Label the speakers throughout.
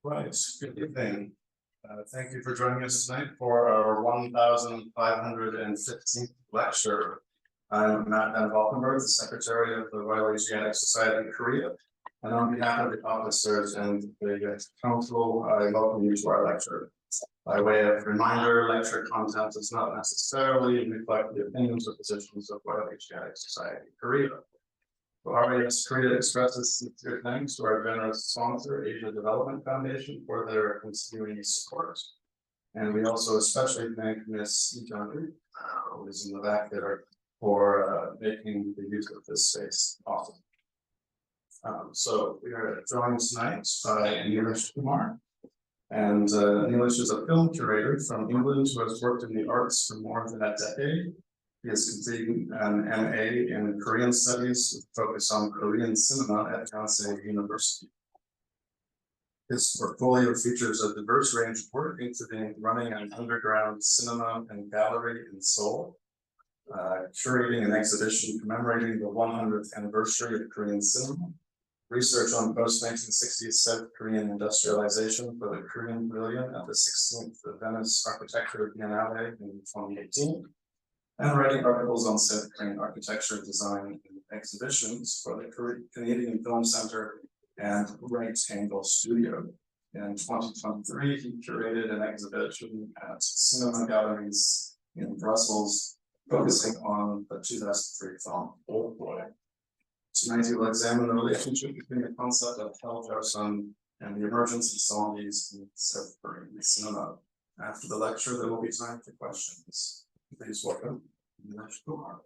Speaker 1: Right, good evening. Thank you for joining us tonight for our 1515th lecture. I'm Matt Van Valkenburg, the Secretary of the Royal Asiatic Society of Korea. And on behalf of the officers and the council, I welcome you to our lecture. By way of reminder, lecture content does not necessarily reflect the opinions or positions of Royal Asiatic Society of Korea. RAS Korea expresses sincere thanks to our generous sponsor, Asia Development Foundation, for their continuing support. And we also especially thank Ms. Ijanu, who is in the back there, for making the use of this space possible. So we are joined tonight by Nilesh Kumar. And Nilesh is a film curator from England who has worked in the arts for more than a decade. He has completed an MA in Korean Studies with focus on Korean cinema at Yonsei University. His portfolio features a diverse range of work, including running an underground cinema and gallery in Seoul, curating an exhibition commemorating the 100th anniversary of Korean cinema, research on post-1960s South Korean industrialization for the Korean Pavilion at the 16th Venice Architecture Biennale in 2018, and writing articles on South Korean architecture, design, and exhibitions for the Canadian Film Centre and Right Angle Studio. In 2023, he curated an exhibition at cinema galleries in Brussels, focusing on the 2003 film Old Boy. Tonight, he will examine the relationship between the concept of Hell Joseon and the emergence of zombies in South Korean cinema. After the lecture, there will be time for questions. Please welcome Nilesh Kumar.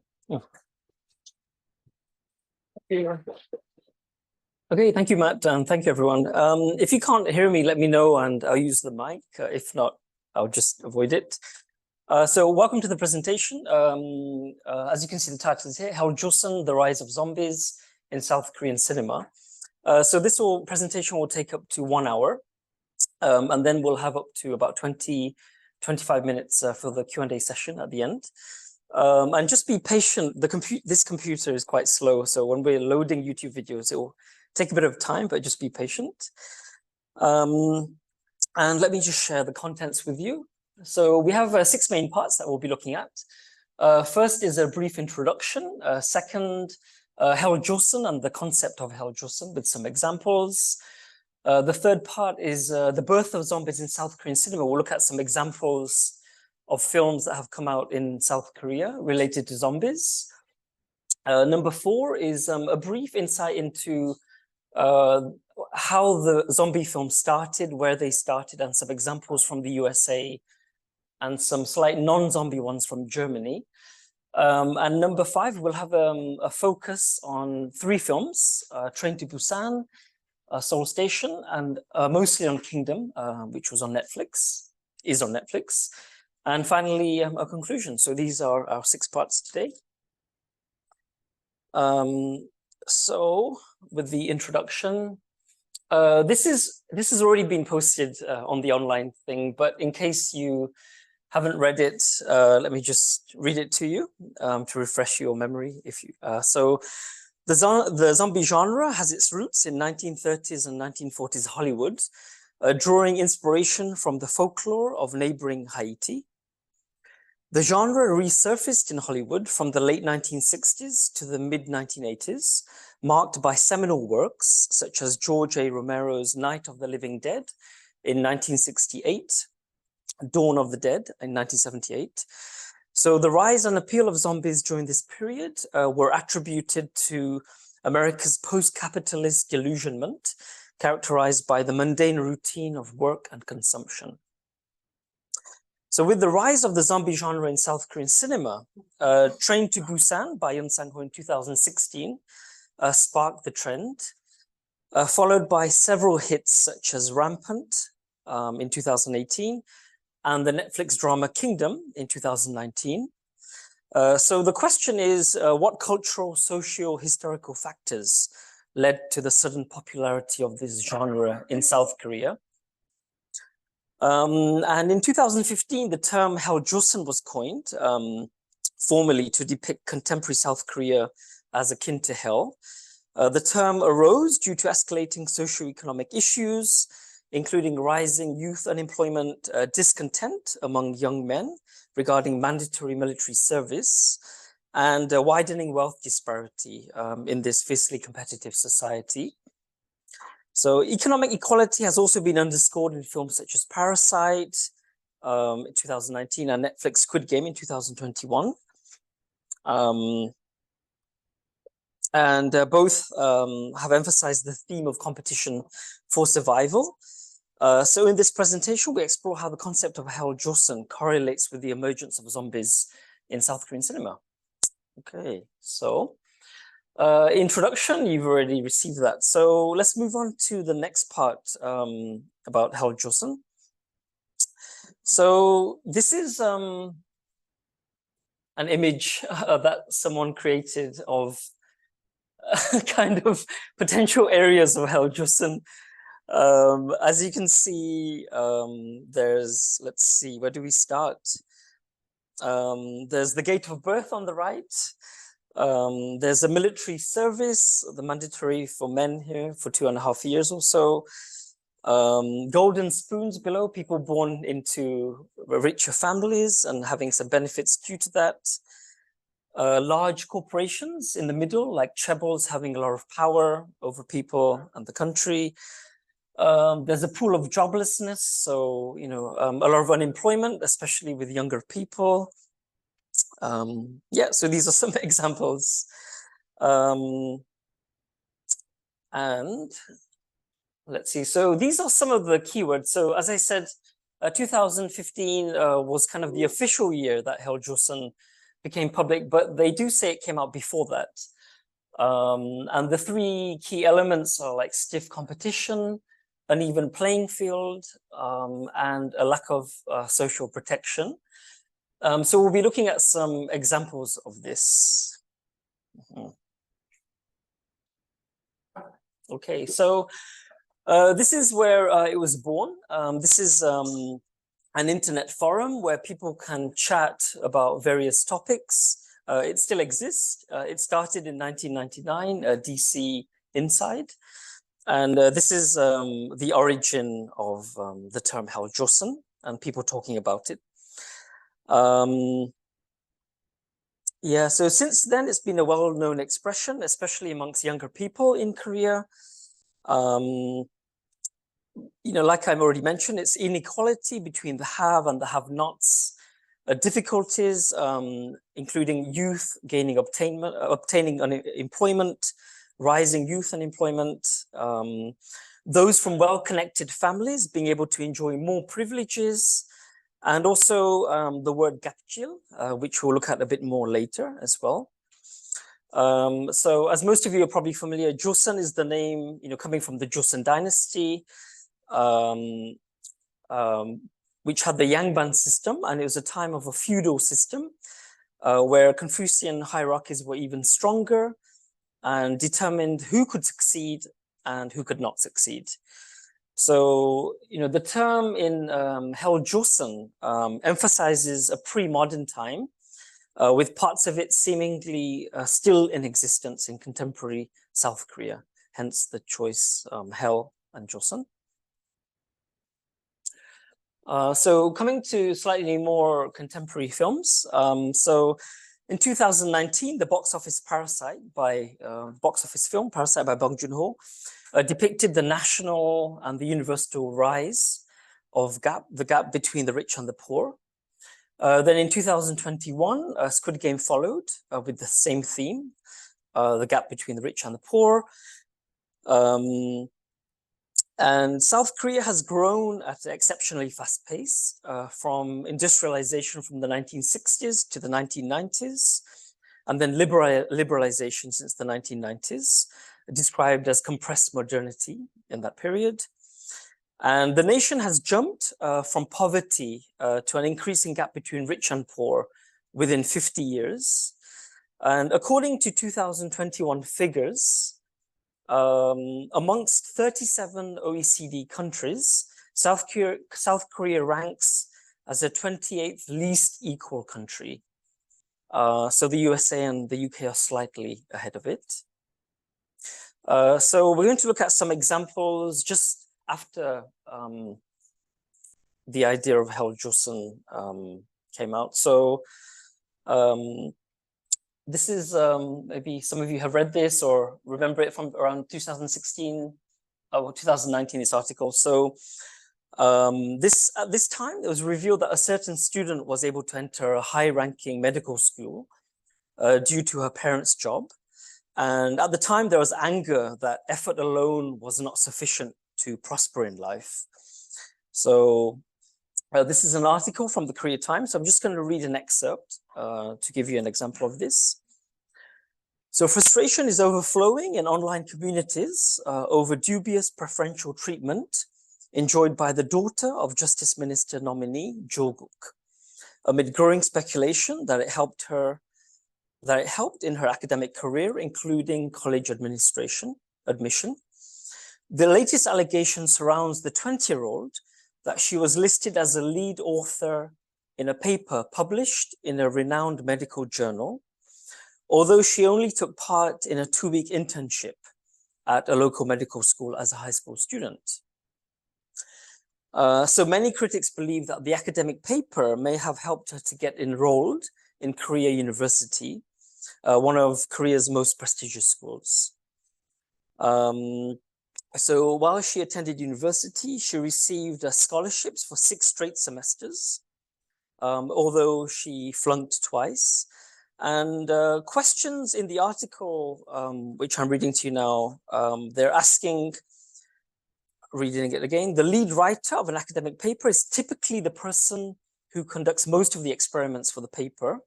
Speaker 2: Okay, thank you, Matt, and thank you, everyone. If you can't hear me, let me know, and I'll use the mic. If not, I'll just avoid it. So welcome to the presentation. As you can see, the title is here, Hell Joseon, the Rise of Zombies in South Korean Cinema. So this presentation will take up to 1 hour, and then we'll have up to about 25 minutes for the Q&A session at the end. And just be patient. This computer is quite slow, so when we're loading YouTube videos, it will take a bit of time, but just be patient. And let me just share the contents with you. So we have 6 main parts that we'll be looking at. First is a brief introduction. Second, Hell Joseon and the concept of Hell Joseon with some examples. The third part is the birth of zombies in South Korean cinema. We'll look at some examples of films that have come out in South Korea related to zombies. Number 4 is a brief insight into how the zombie film started, where they started, and some examples from the USA, and some slight non-zombie ones from Germany. And number 5, we'll have a focus on 3 films, Train to Busan, Seoul Station, and mostly on Kingdom, which was on Netflix, is on Netflix. And finally, a conclusion. So these are our 6 parts today. So with the introduction, this has already been posted on the online thing, but in case you haven't read it, let me just read it to you to refresh your memory. So the zombie genre has its roots in 1930s and 1940s Hollywood, drawing inspiration from the folklore of neighbouring Haiti. The genre resurfaced in Hollywood from the late 1960s to the mid-1980s, marked by seminal works such as George A. Romero's Night of the Living Dead in 1968, Dawn of the Dead in 1978. So the rise and appeal of zombies during this period were attributed to America's post-capitalist disillusionment, characterized by the mundane routine of work and consumption. So with the rise of the zombie genre in South Korean cinema, Train to Busan by Yeon Sang-ho in 2016 sparked the trend, followed by several hits such as Rampant in 2018 and the Netflix drama Kingdom in 2019. So the question is, what cultural, socio-historical factors led to the sudden popularity of this genre in South Korea? And in 2015, the term Hell Joseon was coined, formally to depict contemporary South Korea as akin to hell. The term arose due to escalating socioeconomic issues, including rising youth unemployment, discontent among young men regarding mandatory military service, and widening wealth disparity in this fiercely competitive society. So economic equality has also been underscored in films such as Parasite in 2019 and Netflix Squid Game in 2021. And both have emphasized the theme of competition for survival. So in this presentation, we explore how the concept of Hell Joseon correlates with the emergence of zombies in South Korean cinema. Okay, so introduction, you've already received that. So let's move on to the next part about Hell Joseon. So this is an image that someone created of kind of potential areas of Hell Joseon. As you can see, there's, let's see, where do we start? There's the gate of birth on the right. There's a military service, the mandatory for men here for 2.5 years or so. Golden spoons below, people born into richer families and having some benefits due to that. Large corporations in the middle, like chaebols having a lot of power over people and the country. There's a pool of joblessness, so a lot of unemployment, especially with younger people. Yeah, so these are some examples. And let's see, so these are some of the keywords. So as I said, 2015 was kind of the official year that Hell Joseon became public, but they do say it came out before that. And the three key elements are like stiff competition, uneven playing field, and a lack of social protection. So we'll be looking at some examples of this. Okay, so this is where it was born. This is an internet forum where people can chat about various topics. It still exists. It started in 1999, DC Inside. And this is the origin of the term Hell Joseon and people talking about it. Yeah, so since then, it's been a well-known expression, especially amongst younger people in Korea. Like I've already mentioned, it's inequality between the have and the have-nots, difficulties, including youth obtaining employment, rising youth unemployment, those from well-connected families being able to enjoy more privileges, and also the word gapjil, which we'll look at a bit more later as well. So as most of you are probably familiar, Joseon is the name, coming from the Joseon dynasty, which had the Yangban system, and it was a time of a feudal system where Confucian hierarchies were even stronger and determined who could succeed and who could not succeed. So, the term in Hell Joseon emphasizes a pre-modern time, with parts of it seemingly still in existence in contemporary South Korea, hence the choice Hell and Joseon. So coming to slightly more contemporary films. So in 2019, the box office film Parasite by Bong Joon-ho depicted the national and the universal rise of the gap between the rich and the poor. Then in 2021, Squid Game followed with the same theme, the gap between the rich and the poor. And South Korea has grown at an exceptionally fast pace from industrialization from the 1960s to the 1990s, and then liberalization since the 1990s, described as compressed modernity in that period. And the nation has jumped from poverty to an increasing gap between rich and poor within 50 years. And according to 2021 figures, amongst 37 OECD countries, South Korea ranks as the 28th least equal country. So the USA and the UK are slightly ahead of it. So we're going to look at some examples just after the idea of Hell Joseon came out. So this is maybe some of you have read this or remember it from around 2016 or 2019, this article. So at this time, it was revealed that a certain student was able to enter a high-ranking medical school due to her parents' job. And at the time, there was anger that effort alone was not sufficient to prosper in life. So this is an article from the Korea Times. So I'm just going to read an excerpt to give you an example of this. So frustration is overflowing in online communities over dubious preferential treatment enjoyed by the daughter of Justice Minister nominee Jo-guk, amid growing speculation that it helped in her academic career, including college admission. The latest allegation surrounds the 20-year-old that she was listed as a lead author in a paper published in a renowned medical journal, although she only took part in a 2-week internship at a local medical school as a high school student. So many critics believe that the academic paper may have helped her to get enrolled in Korea University, one of Korea's most prestigious schools. So while she attended university, she received scholarships for 6 straight semesters, although she flunked twice. And questions in the article, which I'm reading to you now, they're asking, reading it again, the lead writer of an academic paper is typically the person who conducts most of the experiments for the paper.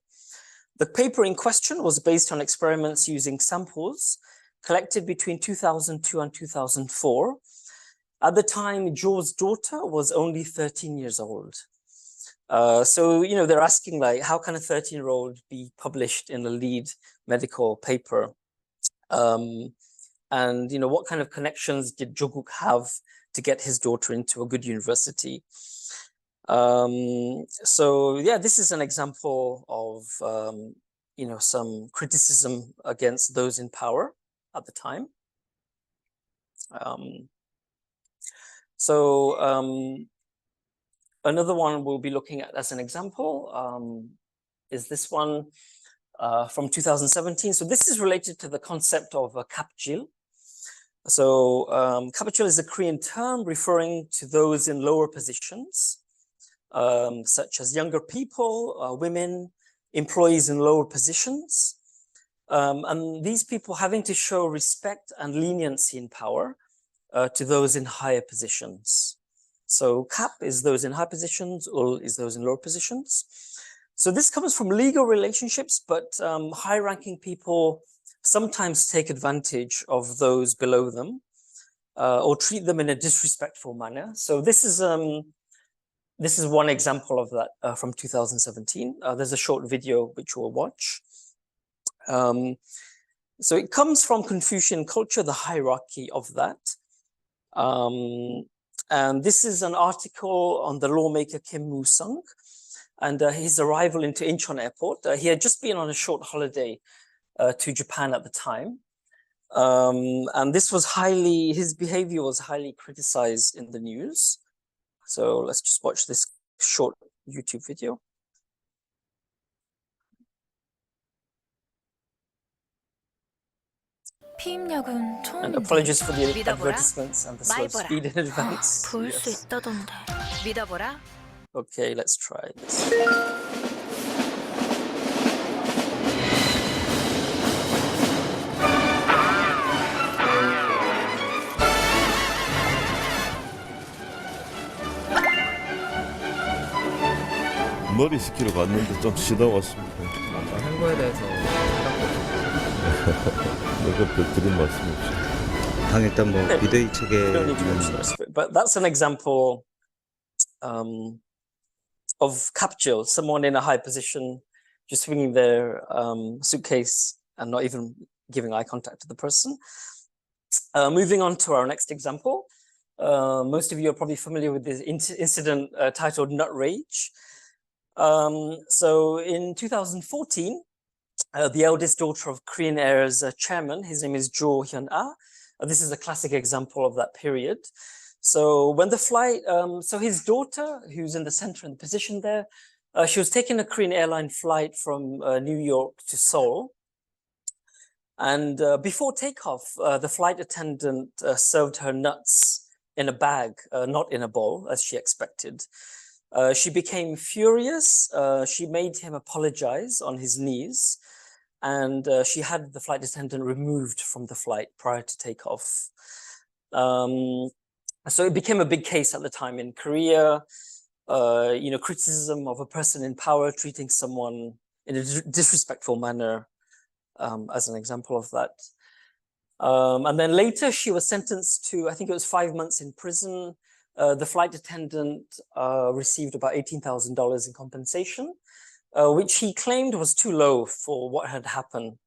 Speaker 2: The paper in question was based on experiments using samples collected between 2002 and 2004. At the time, Jo's daughter was only 13 years old. So, you know, they're asking, like, how can a 13-year-old be published in a lead medical paper? And, you know, what kind of connections did Jo-guk have to get his daughter into a good university? So, yeah, this is an example of, you know, some criticism against those in power at the time. Another one we'll be looking at as an example is this one from 2017. So this is related to the concept of kapjil. So kapjil is a Korean term referring to those in lower positions, such as younger people, women, employees in lower positions, and these people having to show respect and leniency in power to those in higher positions. So kap is those in high positions, ul is those in lower positions. So this comes from legal relationships, but high-ranking people sometimes take advantage of those below them or treat them in a disrespectful manner. So this is one example of that from 2017. There's a short video which we'll watch. So it comes from Confucian culture, the hierarchy of that. And this is an article on the lawmaker Kim Moo-sung and his arrival into Incheon Airport. He had just been on a short holiday to Japan at the time. And this was his behavior was highly criticized in the news. So let's just watch this short YouTube video. And apologies for the advertisements and the slow speed in advance. Yes. Okay, let's try this.
Speaker 3: 머리 스키로 갔는데 좀 쉬다 왔습니다.
Speaker 4: 행보에 대해서
Speaker 3: 내가 별 드린 말씀이 없어요.
Speaker 4: 당일단 뭐 비대위 측에
Speaker 2: But that's an example of kapjil, someone in a high position just swinging their suitcase and not even giving eye contact to the person. Moving on to our next example. Most of you are probably familiar with this incident titled Nut Rage. So in 2014, the eldest daughter of Korean Air's chairman, his name is Jo Hyun-ah. This is a classic example of that period. So when the flight, so his daughter, who's in the center in the position there, she was taking a Korean airline flight from New York to Seoul. And before takeoff, the flight attendant served her nuts in a bag, not in a bowl, as she expected. She became furious. She made him apologize on his knees. And she had the flight attendant removed from the flight prior to takeoff. So it became a big case at the time in Korea, criticism of a person in power treating someone in a disrespectful manner, as an example of that. And then later she was sentenced to, I think it was 5 months in prison. The flight attendant received about $18,000 in compensation, which he claimed was too low for what had happened.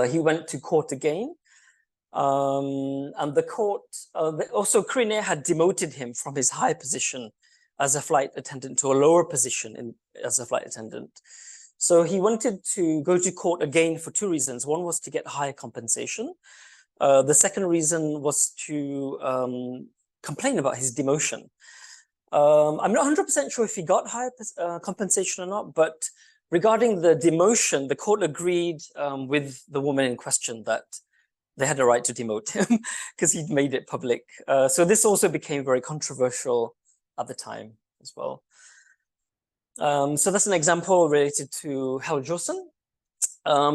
Speaker 2: He went to court again. And the court, also Korean Air had demoted him from his high position as a flight attendant to a lower position as a flight attendant. So he wanted to go to court again for two reasons. One was to get higher compensation. The second reason was to complain about his demotion. I'm not 100% sure if he got higher compensation or not, but regarding the demotion, the court agreed with the woman in question that they had a right to demote him because he'd made it public. So this also became very controversial at the time as well. So that's an example related to Joseon.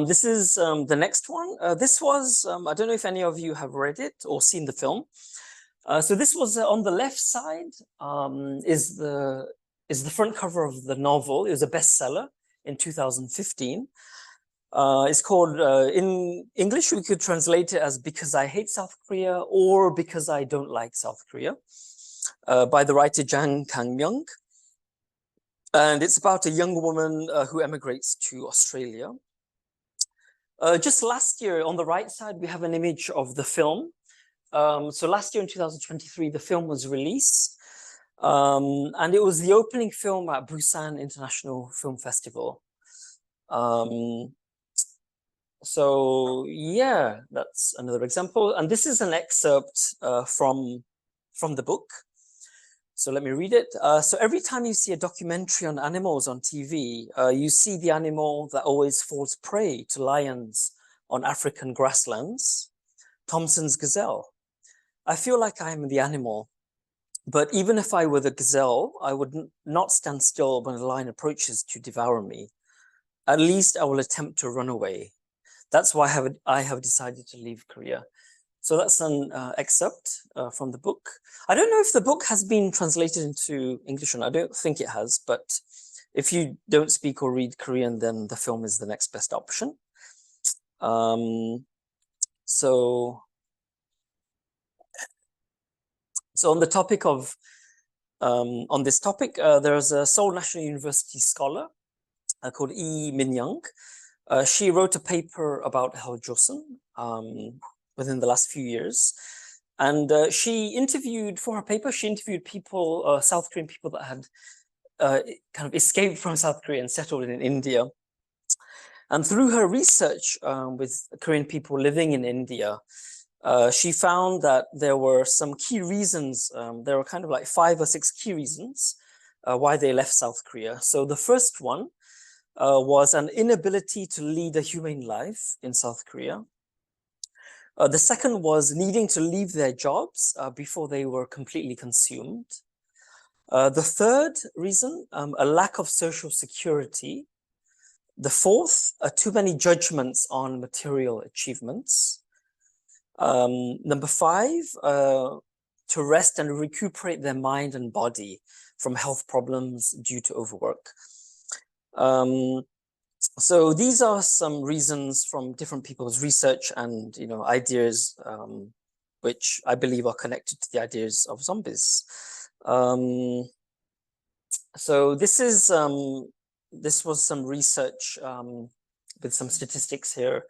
Speaker 2: This is the next one. This was, I don't know if any of you have read it or seen the film. So this was on the left side is the front cover of the novel. It was a bestseller in 2015. It's called, in English, we could translate it as Because I Hate South Korea or Because I Don't Like South Korea, by the writer Jang Kang-myung. And it's about a young woman who emigrates to Australia. Just last year, on the right side, we have an image of the film. So last year in 2023, the film was released. And it was the opening film at Busan International Film Festival. So yeah, that's another example. And this is an excerpt from the book. So let me read it. So every time you see a documentary on animals on TV, you see the animal that always falls prey to lions on African grasslands, Thompson's gazelle. I feel like I am the animal, but even if I were the gazelle, I would not stand still when a lion approaches to devour me. At least I will attempt to run away. That's why I have decided to leave Korea. So that's an excerpt from the book. I don't know if the book has been translated into English, and I don't think it has, but if you don't speak or read Korean, then the film is the next best option. So on the topic of, on this topic, there's a Seoul National University scholar called Lee Min-young. She wrote a paper about Joseon within the last few years. And she interviewed, for her paper, she interviewed people, South Korean people that had kind of escaped from South Korea and settled in India. And through her research with Korean people living in India, she found that there were some key reasons, there were kind of like 5 or 6 key reasons why they left South Korea. So the first one was an inability to lead a humane life in South Korea. The second was needing to leave their jobs before they were completely consumed. The third reason, a lack of social security. The fourth, too many judgments on material achievements. Number 5, to rest and recuperate their mind and body from health problems due to overwork. So these are some reasons from different people's research and ideas, which I believe are connected to the ideas of zombies. So this was some research with some statistics here.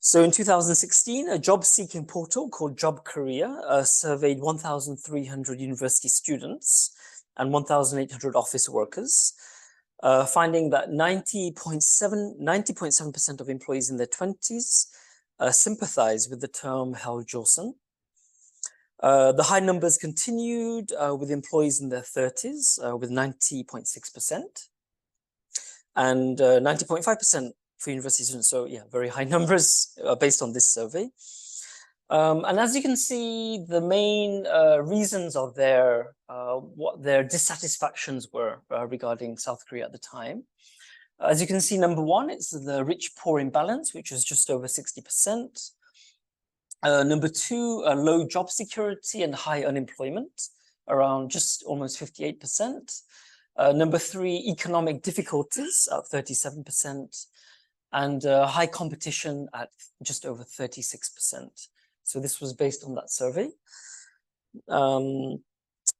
Speaker 2: So in 2016, a job-seeking portal called Job Korea surveyed 1,300 university students and 1,800 office workers, finding that 90.7% of employees in their 20s sympathize with the term Joseon. The high numbers continued with employees in their 30s with 90.6% and 90.5% for university students. So yeah, very high numbers based on this survey. And as you can see, the main reasons of what their dissatisfactions were regarding South Korea at the time. As you can see, number one, it's the rich-poor imbalance, which was just over 60%. Number two, low job security and high unemployment, around just almost 58%. Number three, economic difficulties at 37%, and high competition at just over 36%. So this was based on that survey.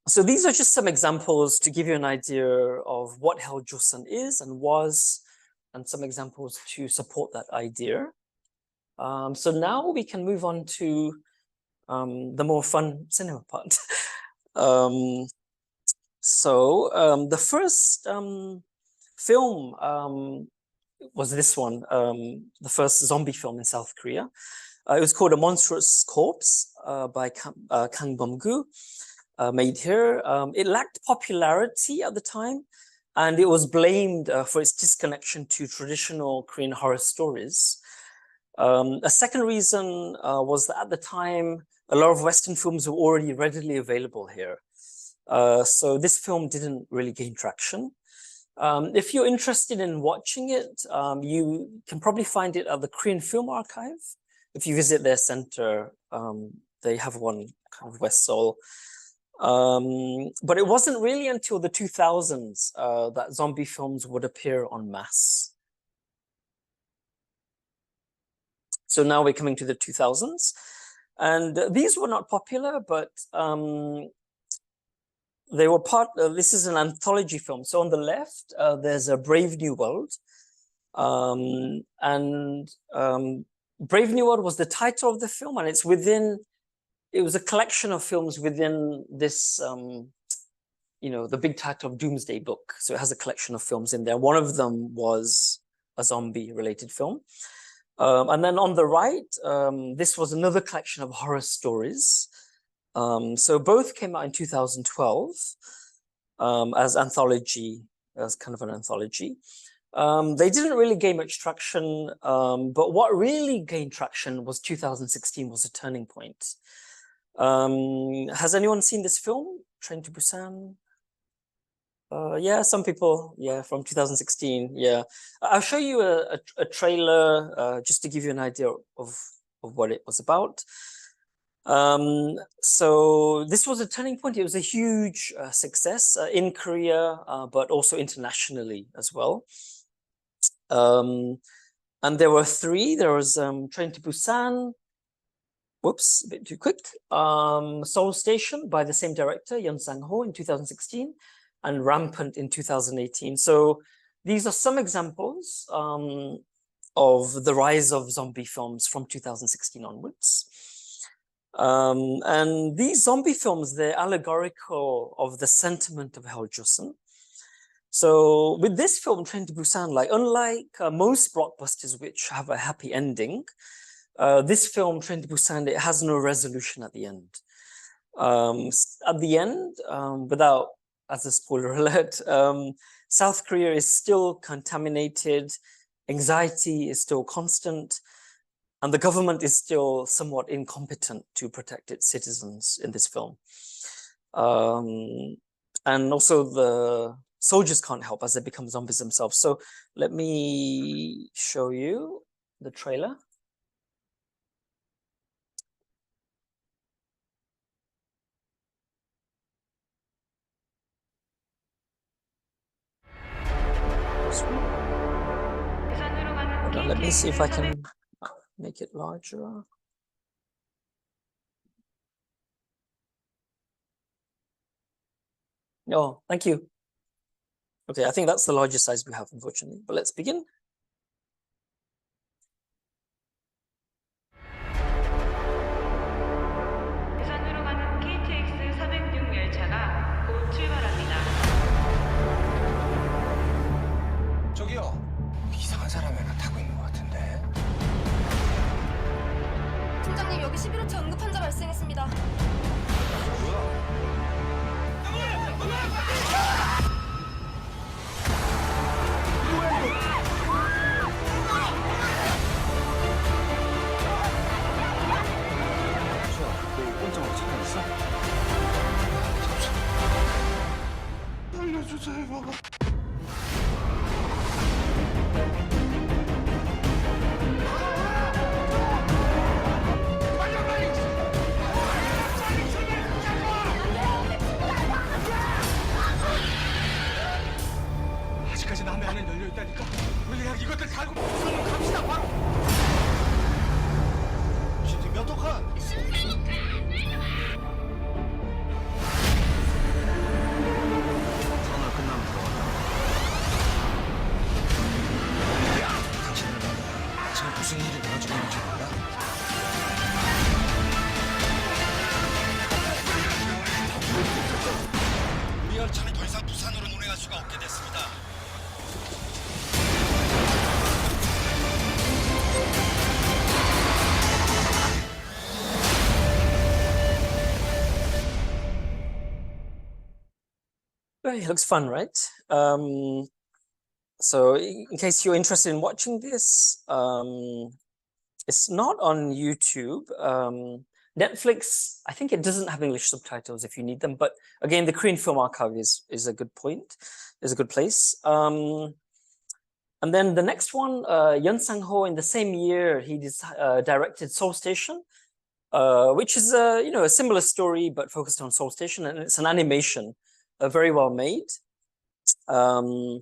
Speaker 2: So these are just some examples to give you an idea of what Hell Joseon is and was, and some examples to support that idea. So now we can move on to the more fun cinema part. The first film was this one, the first zombie film in South Korea. It was called A Monstrous Corpse by Kang Bum-gu, made here. It lacked popularity at the time, and it was blamed for its disconnection to traditional Korean horror stories. A second reason was that at the time, a lot of Western films were already readily available here. So this film didn't really gain traction. If you're interested in watching it, you can probably find it at the Korean Film Archive. If you visit their center, they have one kind of West Seoul. But it wasn't really until the 2000s that zombie films would appear en masse. So now we're coming to the 2000s. And these were not popular, but they were this is an anthology film. So on the left, there's a Brave New World. Brave New World was the title of the film, and it was a collection of films within this, the big title of Doomsday Book. So it has a collection of films in there. One of them was a zombie-related film. And then on the right, this was another collection of horror stories. So both came out in 2012 as kind of an anthology. They didn't really gain much traction, but what really gained traction was 2016 was a turning point. Has anyone seen this film, Train to Busan? Yeah, some people, yeah, from 2016, yeah. I'll show you a trailer just to give you an idea of what it was about. So this was a turning point. It was a huge success in Korea, but also internationally as well. And there were three. There was Train to Busan, whoops, a bit too quick. Seoul Station by the same director, Yeon Sang-ho, in 2016, and Rampant in 2018. So these are some examples of the rise of zombie films from 2016 onwards. And these zombie films, they're allegorical of the sentiment of Hell Joseon. So with this film, Train to Busan, unlike most blockbusters which have a happy ending, this film, Train to Busan, it has no resolution at the end. At the end, without, as a spoiler alert, South Korea is still contaminated, anxiety is still constant, and the government is still somewhat incompetent to protect its citizens in this film. And also the soldiers can't help as they become zombies themselves. So let me show you the trailer. Hold on, let me see if I can make it larger. Oh, thank you. Okay, I think that's the largest size we have, unfortunately, but let's begin.
Speaker 5: 부산으로 가는 KTX 406 열차가 곧 출발합니다.
Speaker 6: 저기요, 이상한 사람이 하나 타고 있는 것 같은데.
Speaker 7: 팀장님, 여기 11호차 응급 환자 발생했습니다.
Speaker 6: 없어? 알려주세요. 아직까지 남의 안은 열려 있다니까. 우리 그냥 이것들 달고 부산으로 갑시다 바로. 진짜 몇 톡한?
Speaker 7: 터널 끝나면 들어가자. 당신들 말이야. 지금 무슨 일이 벌어지고 있는지 몰라? 우리 열차는 더 이상 부산으로 운행할 수가 없게 됐습니다.
Speaker 2: It looks fun, right? So in case you're interested in watching this, it's not on YouTube. Netflix, I think it doesn't have English subtitles if you need them, but again, the Korean Film Archive is a good point, is a good place. And then the next one, Yeon Sang-ho, in the same year, he directed Seoul Station, which is a similar story but focused on Seoul Station, and it's an animation, very well made. And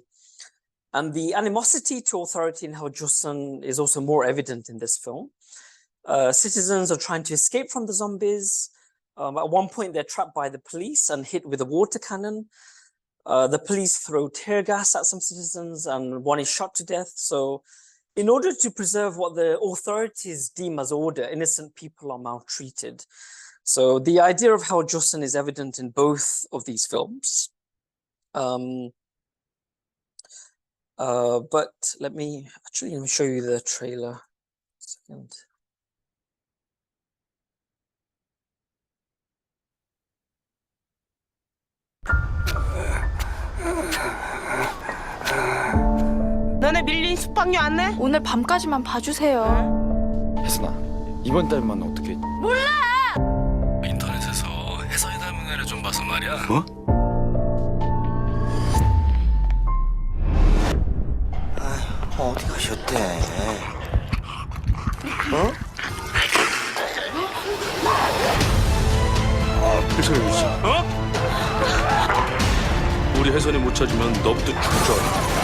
Speaker 2: the animosity to authority in Joseon is also more evident in this film. Citizens are trying to escape from the zombies. At one point, they're trapped by the police and hit with a water cannon. The police throw tear gas at some citizens and one is shot to death. So in order to preserve what the authorities deem as order, innocent people are maltreated. So the idea of Joseon is evident in both of these films. But let me show you the trailer. Second.
Speaker 8: 너네 밀린 숙박료 안 내?
Speaker 9: 오늘 밤까지만 봐주세요.
Speaker 10: 혜순아, 이번 달만 어떻게?
Speaker 7: 인터넷에서 혜선이 닮은 애를 좀 봐서 말이야.
Speaker 10: 뭐?
Speaker 6: 어디 가셨대?
Speaker 10: 혜선이 씨.
Speaker 3: 우리 혜선이 못 찾으면 너부터 죽을 줄 알아.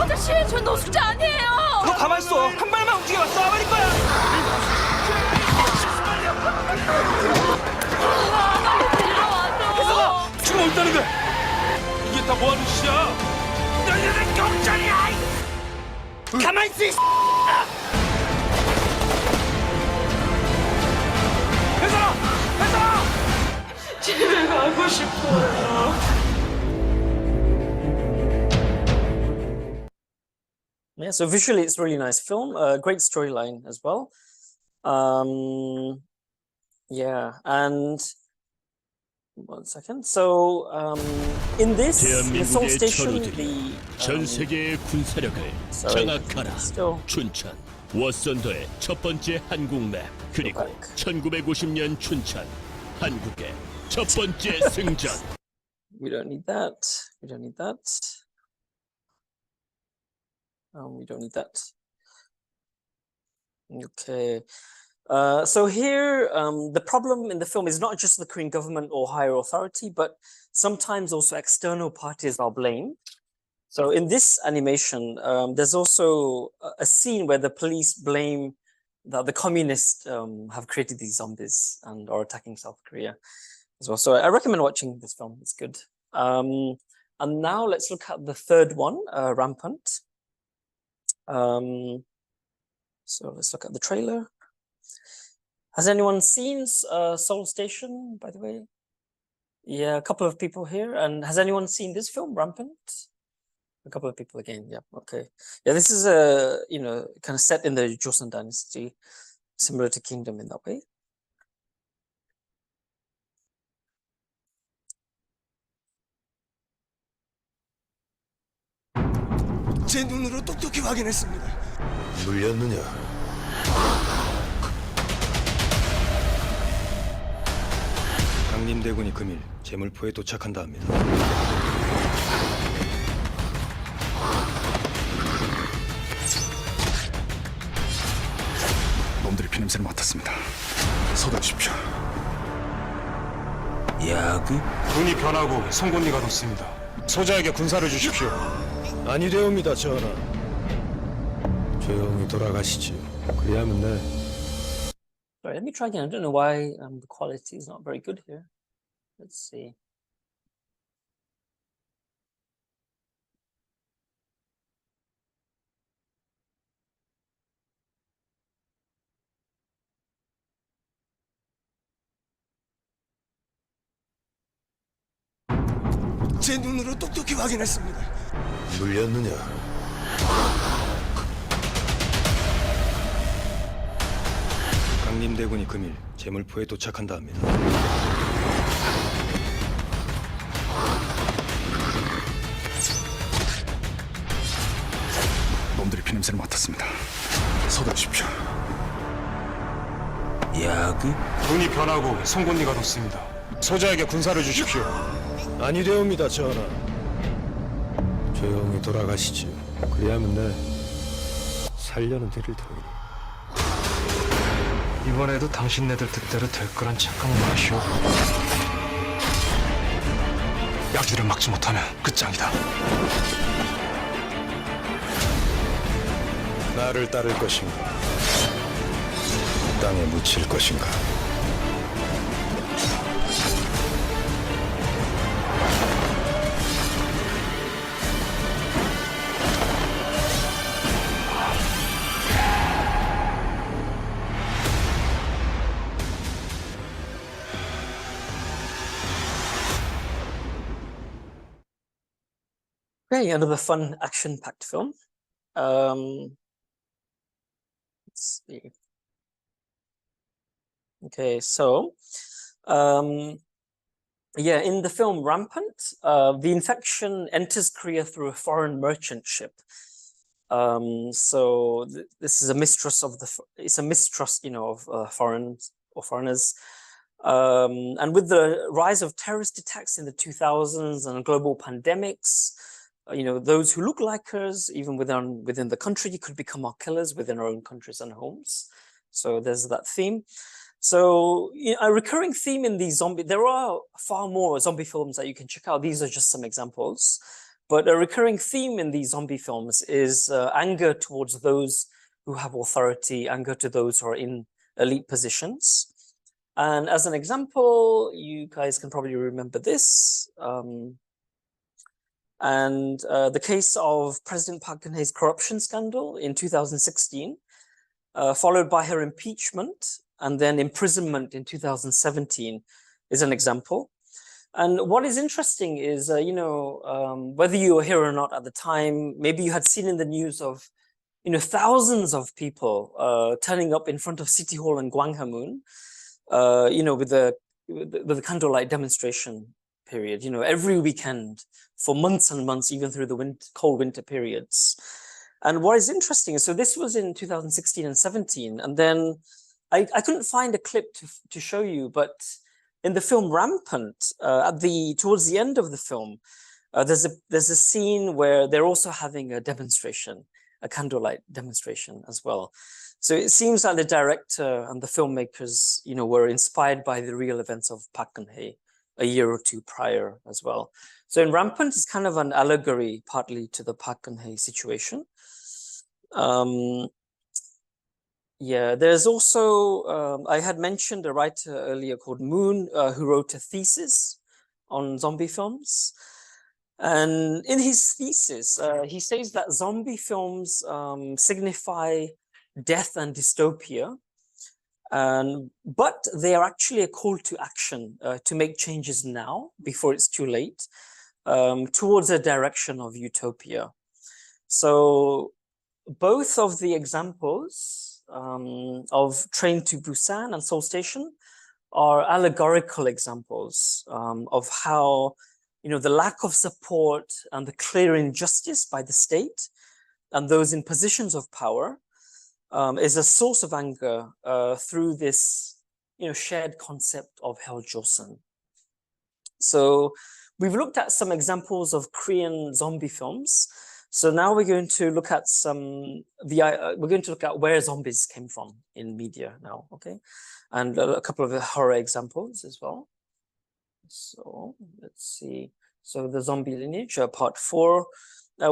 Speaker 9: 아저씨, 전 노숙자 아니에요.
Speaker 8: 너 가만 있어. 한 발만 움직여봐 쏴버릴 거야.
Speaker 9: 데려와줘.
Speaker 3: 지금 없다는데 이게 다 뭐하는 짓이야?
Speaker 8: 너희들 경찰이야. 가만 있어.
Speaker 9: 집에 가고 싶어요.
Speaker 2: Yeah, so visually it's a really nice film, great storyline as well. Yeah, and one second. So in this, in Seoul
Speaker 3: 대한민국의
Speaker 2: Station,
Speaker 3: 전우들이 전 세계의 군사력을 장악하라.
Speaker 2: still
Speaker 3: 춘천 워선도의 첫 번째 한국 맵 그리고 1950년 춘천 한국의 첫 번째 승전.
Speaker 2: we don't need that. We don't need that. We don't need that. Okay. So here, the problem in the film is not just the Korean government or higher authority, but sometimes also external parties are blamed. So in this animation, there's also a scene where the police blame that the communists have created these zombies and are attacking South Korea as well. So I recommend watching this film. It's good. And now let's look at the third one, Rampant. So let's look at the trailer. Has anyone seen Seoul Station, by the way? Yeah, a couple of people here. And has anyone seen this film, Rampant? A couple of people again. Yeah, okay. Yeah, this is kind of set in the Joseon dynasty, similar to Kingdom in that way.
Speaker 6: 제 눈으로 똑똑히 확인했습니다.
Speaker 7: 물렸느냐? 강림대군이 금일 제물포에 도착한다 합니다.
Speaker 10: 놈들이 피냄새를 맡았습니다. 서두르십시오.
Speaker 7: 야구?
Speaker 10: 군이 변하고 송곳니가 돋습니다. 소자에게 군사를 주십시오.
Speaker 7: 아니되옵니다, 전하. 조용히 돌아가시지요. 그리하면 네.
Speaker 2: Sorry, let me try again. I don't know why the quality is not very good here. Let's see.
Speaker 6: 제 눈으로 똑똑히 확인했습니다.
Speaker 7: 물렸느냐? 강림대군이 금일 제물포에 도착한다 합니다.
Speaker 10: 놈들이 피냄새를 맡았습니다. 서두르십시오.
Speaker 7: 야구?
Speaker 10: 군이 변하고 송곳니가 돋습니다. 소자에게 군사를 주십시오.
Speaker 7: 아니되옵니다, 전하. 조용히 돌아가시지요. 그리하면 네. 살려는 드릴 터이니.
Speaker 6: 이번에도 당신네들 뜻대로 될 거란 착각은 마시오.
Speaker 10: 야기를 막지 못하면 끝장이다.
Speaker 7: 나를 따를 것인가? 땅에 묻힐 것인가?
Speaker 2: Okay, another fun action-packed film. Let's see. Okay, so yeah, in the film Rampant, the infection enters Korea through a foreign merchant ship. So this is a mistrust of it's a mistrust, of foreigners. And with the rise of terrorist attacks in the 2000s and global pandemics, those who look like us, even within the country, could become our killers within our own countries and homes. So there's that theme. So a recurring theme in these there are far more zombie films that you can check out. These are just some examples. But a recurring theme in these zombie films is anger towards those who have authority, anger to those who are in elite positions. And as an example, you guys can probably remember this. The case of President Park Geun-hye's corruption scandal in 2016, followed by her impeachment and then imprisonment in 2017 is an example. And what is interesting is, whether you were here or not at the time, maybe you had seen in the news of, thousands of people turning up in front of City Hall in Gwanghwamun, with the candlelight demonstration period, every weekend for months and months, even through the cold winter periods. And what is interesting, so this was in 2016 and 17, and then I couldn't find a clip to show you, but in the film Rampant, towards the end of the film, there's a scene where they're also having a demonstration, a candlelight demonstration as well. So it seems like the director and the filmmakers, were inspired by the real events of Park Geun-hye a year or two prior as well. So in Rampant, it's kind of an allegory partly to the Park Geun-hye situation. Yeah, there's also, I had mentioned a writer earlier called Moon, who wrote a thesis on zombie films. And in his thesis, he says that zombie films signify death and dystopia, but they are actually a call to action to make changes now, before it's too late, towards a direction of utopia. So both of the examples of Train to Busan and Seoul Station are allegorical examples of how, the lack of support and the clear injustice by the state and those in positions of power is a source of anger through this, shared concept of Hell Joseon. So we've looked at some examples of Korean zombie films. So now we're going to look at where zombies came from in media now, okay? And a couple of horror examples as well. So let's see. So the zombie lineage, part 4.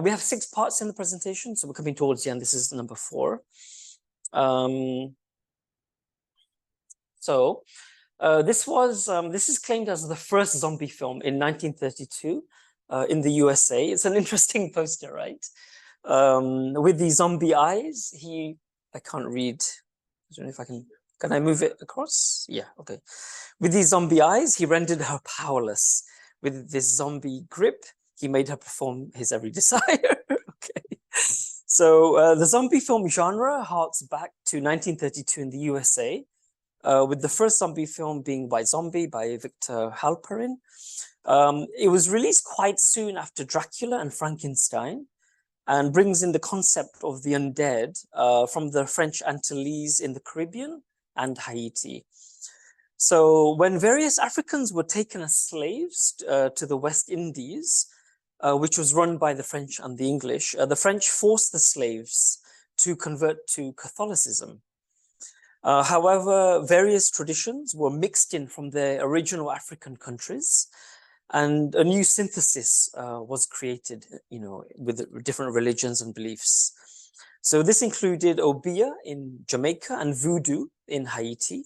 Speaker 2: We have 6 parts in the presentation, so we're coming towards the end. This is number 4. This is claimed as the first zombie film in 1932 in the USA. It's an interesting poster, right? With the zombie eyes, I can't read. I don't know if can I move it across? Yeah, okay. With these zombie eyes, he rendered her powerless. With this zombie grip, he made her perform his every desire. Okay. So the zombie film genre harks back to 1932 in the USA, with the first zombie film being White Zombie by Victor Halperin. It was released quite soon after Dracula and Frankenstein, and brings in the concept of the undead from the French Antilles in the Caribbean and Haiti. So when various Africans were taken as slaves to the West Indies, which was run by the French and the English, the French forced the slaves to convert to Catholicism. However, various traditions were mixed in from their original African countries, and a new synthesis was created, with different religions and beliefs. So this included Obeah in Jamaica and Voodoo in Haiti.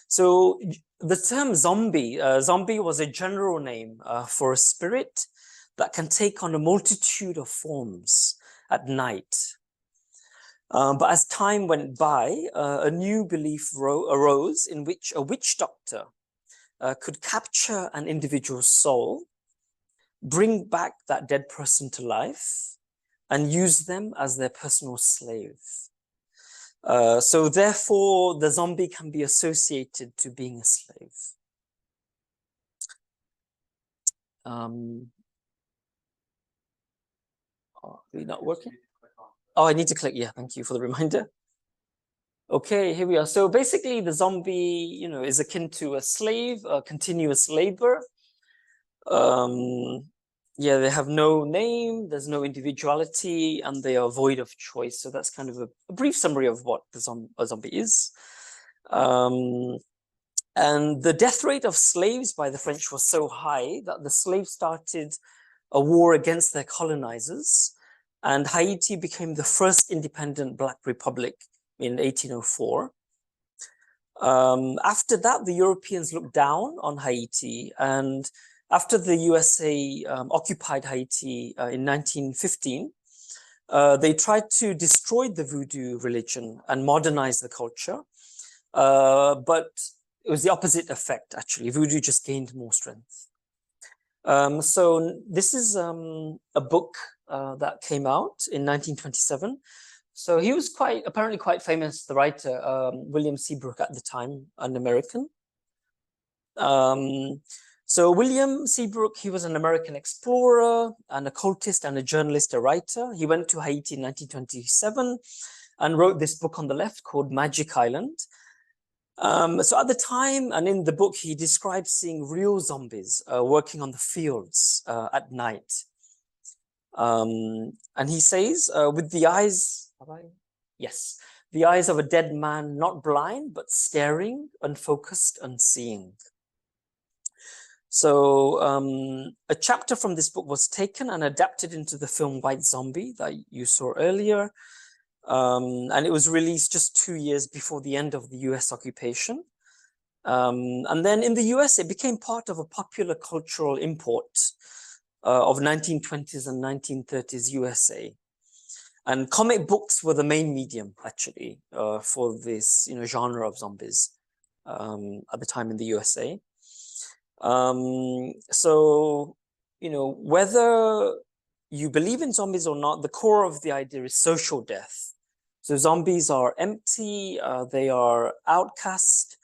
Speaker 2: So the term zombie was a general name for a spirit that can take on a multitude of forms at night. But as time went by, a new belief arose in which a witch doctor could capture an individual's soul, bring back that dead person to life, and use them as their personal slave. So therefore, the zombie can be associated to being a slave. Are we not working? Oh, I need to click. Yeah, thank you for the reminder. Okay, here we are. So basically, the zombie, is akin to a slave, a continuous labor. Yeah, they have no name, there's no individuality, and they are void of choice. So that's kind of a brief summary of what a zombie is. And the death rate of slaves by the French was so high that the slaves started a war against their colonizers, and Haiti became the first independent Black republic in 1804. After that, the Europeans looked down on Haiti, and after the USA occupied Haiti in 1915, they tried to destroy the voodoo religion and modernize the culture, but it was the opposite effect, actually. Voodoo just gained more strength. So this is a book that came out in 1927. So he was apparently quite famous, the writer, William Seabrook at the time, an American. So William Seabrook, he was an American explorer, an occultist, and a journalist, a writer. He went to Haiti in 1927 and wrote this book on the left called Magic Island. So at the time, and in the book, he describes seeing real zombies working on the fields at night. And he says, with the eyes, yes, the eyes of a dead man, not blind, but staring, unfocused, unseeing. So a chapter from this book was taken and adapted into the film White Zombie that you saw earlier. And it was released just 2 years before the end of the US occupation. And then in the US, it became part of a popular cultural import of 1920s and 1930s USA. And comic books were the main medium, actually, for this genre of zombies at the time in the USA. So, whether you believe in zombies or not, the core of the idea is social death. So zombies are empty, they are outcast,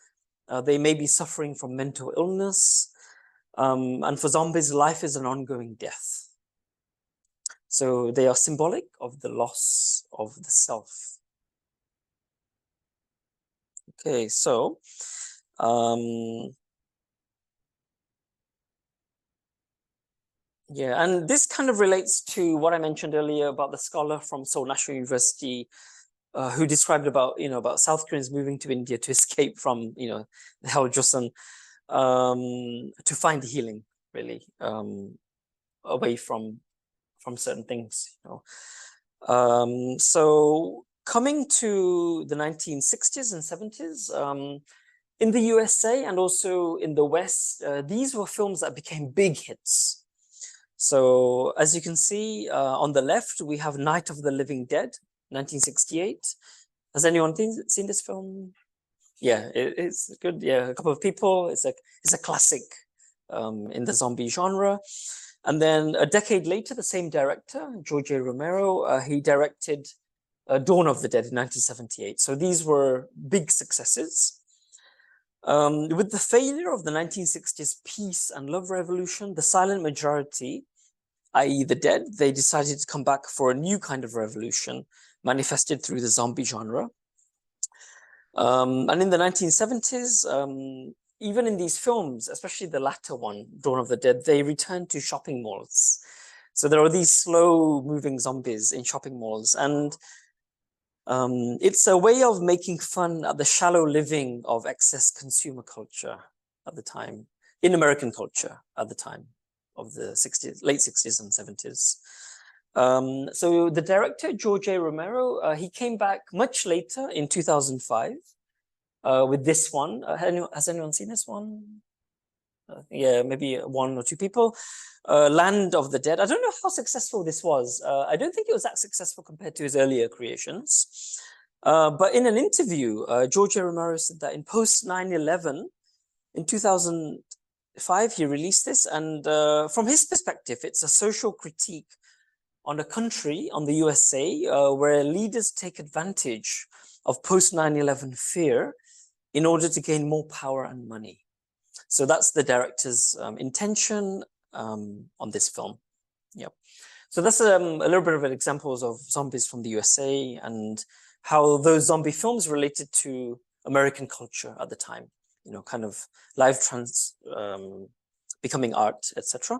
Speaker 2: they may be suffering from mental illness, and for zombies, life is an ongoing death. So they are symbolic of the loss of the self. Okay, so Yeah, and this kind of relates to what I mentioned earlier about the scholar from Seoul National University who described about, about South Koreans moving to India to escape from, the hell Joseon, to find healing, really, away from certain things, So coming to the 1960s and 70s, in the USA and also in the West, these were films that became big hits. So as you can see on the left, we have Night of the Living Dead, 1968. Has anyone seen this film? Yeah, it's good. Yeah, a couple of people. It's a classic in the zombie genre. And then a decade later, the same director, George Romero, he directed Dawn of the Dead in 1978. So these were big successes. With the failure of the 1960s peace and love revolution, the silent majority, i.e. the dead, they decided to come back for a new kind of revolution manifested through the zombie genre. And in the 1970s, even in these films, especially the latter one, Dawn of the Dead, they returned to shopping malls. So there are these slow moving zombies in shopping malls. And it's a way of making fun at the shallow living of excess consumer culture at the time, in American culture at the time of the 60s, late 60s and 70s. So the director, George Romero, he came back much later in 2005 with this one. Has anyone seen this one? Yeah, maybe one or two people. Land of the Dead. I don't know how successful this was. I don't think it was that successful compared to his earlier creations. But in an interview, George Romero said that in post 9/11, in 2005, he released this. And from his perspective, it's a social critique on a country, on the USA, where leaders take advantage of post 9/11 fear in order to gain more power and money. So that's the director's intention on this film. Yep. So that's a little bit of examples of zombies from the USA and how those zombie films related to American culture at the time, kind of live becoming art, etc.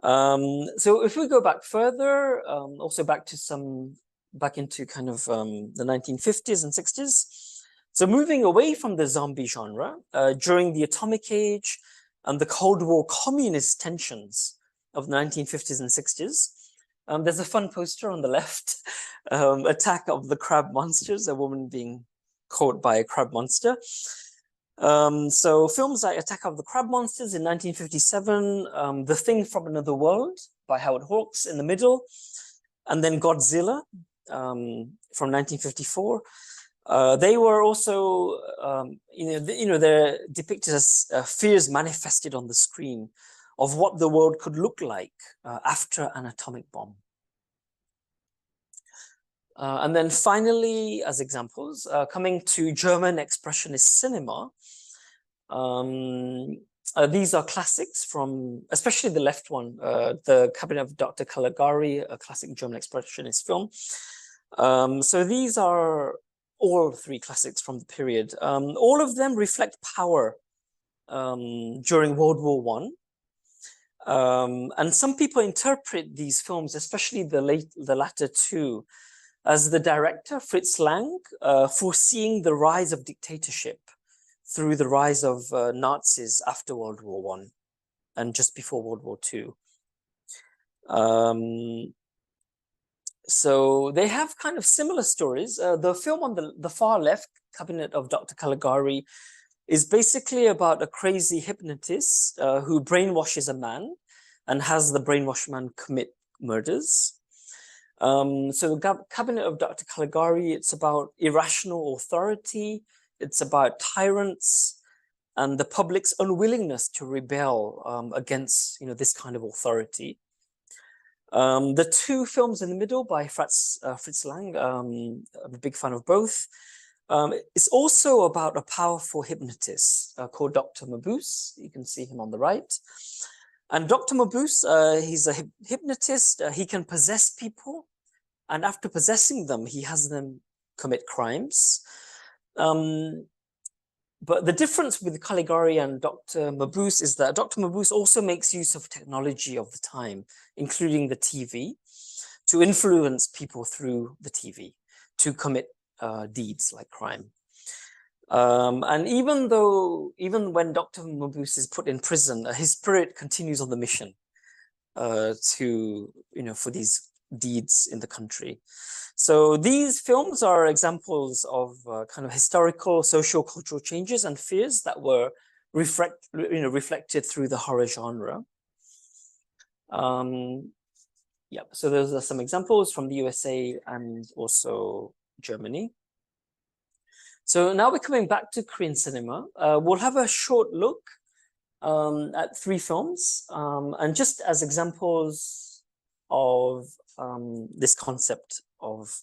Speaker 2: So if we go back further, also back into kind of the 1950s and 60s. So moving away from the zombie genre, during the atomic age and the Cold War communist tensions of the 1950s and 60s, there's a fun poster on the left, Attack of the Crab Monsters, a woman being caught by a crab monster. So films like Attack of the Crab Monsters in 1957, The Thing from Another World by Howard Hawks in the middle, and then Godzilla from 1954. They were also, they're depicted as fears manifested on the screen of what the world could look like after an atomic bomb. And then finally, as examples, coming to German expressionist cinema, these are classics from, especially the left one, The Cabinet of Dr. Caligari, a classic German expressionist film. So these are all three classics from the period. All of them reflect power during World War I. And some people interpret these films, especially the latter two, as the director, Fritz Lang, foreseeing the rise of dictatorship through the rise of Nazis after World War I and just before World War II. So they have kind of similar stories. The film on the far left, Cabinet of Dr. Caligari, is basically about a crazy hypnotist who brainwashes a man and has the brainwashed man commit murders. So the Cabinet of Dr. Caligari, it's about irrational authority, it's about tyrants and the public's unwillingness to rebel against this kind of authority. The two films in the middle by Fritz Lang, I'm a big fan of both. It's also about a powerful hypnotist called Dr. Mabuse. You can see him on the right. And Dr. Mabuse, he's a hypnotist. He can possess people. And after possessing them, he has them commit crimes. But the difference with Caligari and Dr. Mabuse is that Dr. Mabuse also makes use of technology of the time, including the TV, to influence people through the TV to commit deeds like crime. And even when Dr. Mabuse is put in prison, his spirit continues on the mission for these deeds in the country. So these films are examples of kind of historical, socio-cultural changes and fears that were reflected through the horror genre. Yeah, so those are some examples from the USA and also Germany. So now we're coming back to Korean cinema. We'll have a short look at 3 films, and just as examples of this concept of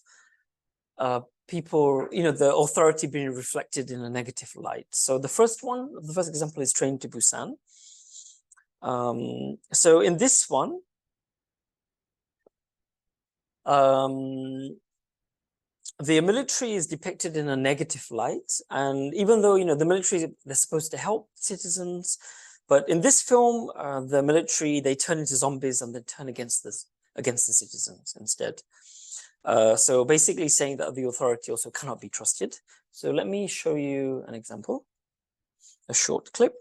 Speaker 2: people, the authority being reflected in a negative light. So the first example is Train to Busan. So in this one, the military is depicted in a negative light, and even though the military, they're supposed to help citizens, but in this film, the military, they turn into zombies and they turn against the citizens instead. So basically saying that the authority also cannot be trusted. So let me show you an example, a short clip.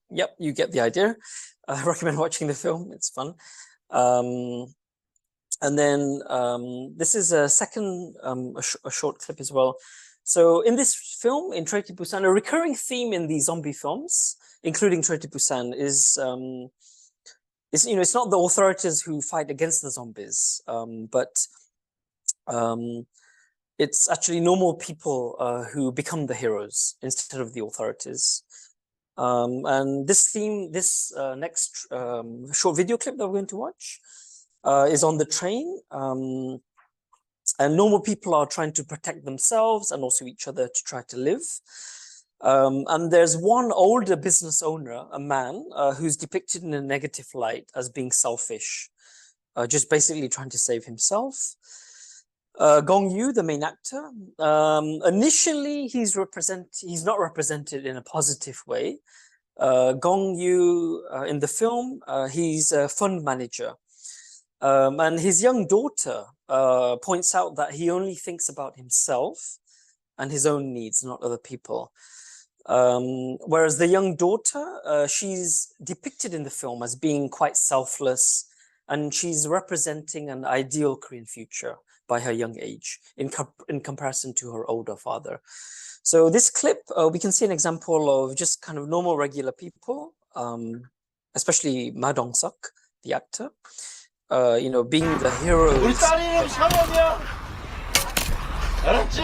Speaker 2: Yep, you get the idea. I recommend watching the film, it's fun. And then this is a second, a short clip as well. So in this film, in Train to Busan, a recurring theme in the zombie films, including Train to Busan, is it's not the authorities who fight against the zombies, but it's actually normal people who become the heroes instead of the authorities. And this theme, this next short video clip that we're going to watch is on the train. And normal people are trying to protect themselves and also each other to try to live. And there's one older business owner, a man, who's depicted in a negative light as being selfish, just basically trying to save himself. Gong Yoo, the main actor, initially he's not represented in a positive way. Gong Yoo in the film, he's a fund manager. And his young daughter points out that he only thinks about himself and his own needs, not other people. Whereas the young daughter, she's depicted in the film as being quite selfless, and she's representing an ideal Korean future by her young age in comparison to her older father. So this clip, we can see an example of just kind of normal, regular people, especially Ma Dong-seok, the actor, being the heroes.
Speaker 8: 우리 딸 이름 샤먼이야. 알았지?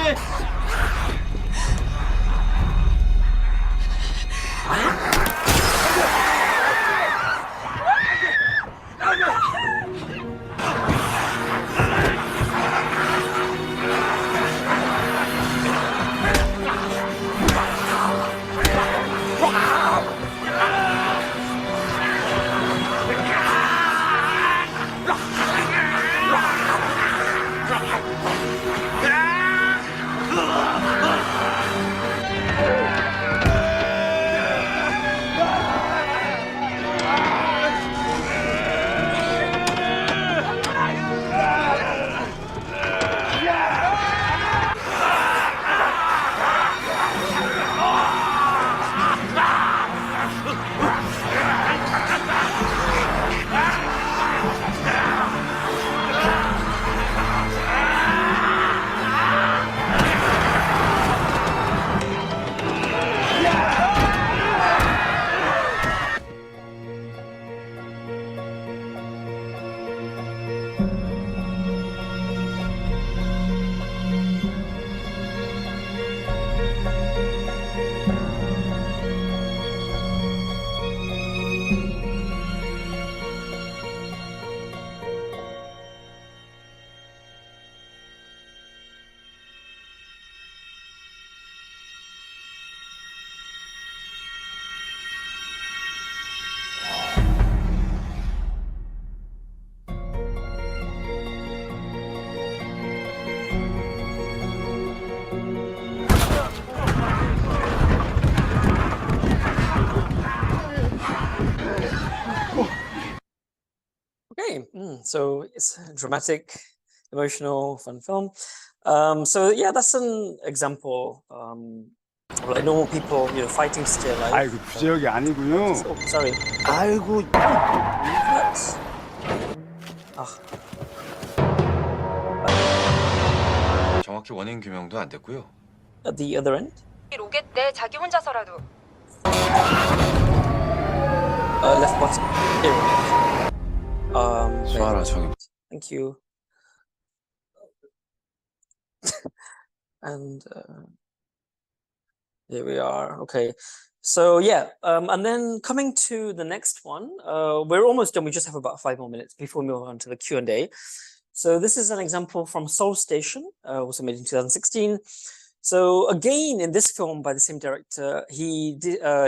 Speaker 2: Okay, so it's a dramatic, emotional, fun film. So yeah, that's an example of like normal people, fighting to stay alive.
Speaker 11: 아이고 주제역이 아니고요.
Speaker 2: Oh, sorry.
Speaker 11: 아이고
Speaker 2: What?
Speaker 7: 정확히 원인 규명도 안 됐고요.
Speaker 2: At the other end?
Speaker 9: 로켓 때 자기 혼자서라도.
Speaker 2: Left bottom. Here.
Speaker 7: 수아라 저기.
Speaker 2: Thank you. And here we are. Okay. So yeah, and then coming to the next one, we're almost done. We just have about 5 more minutes before we move on to the Q&A. So this is an example from Seoul Station, also made in 2016. So again, in this film by the same director, he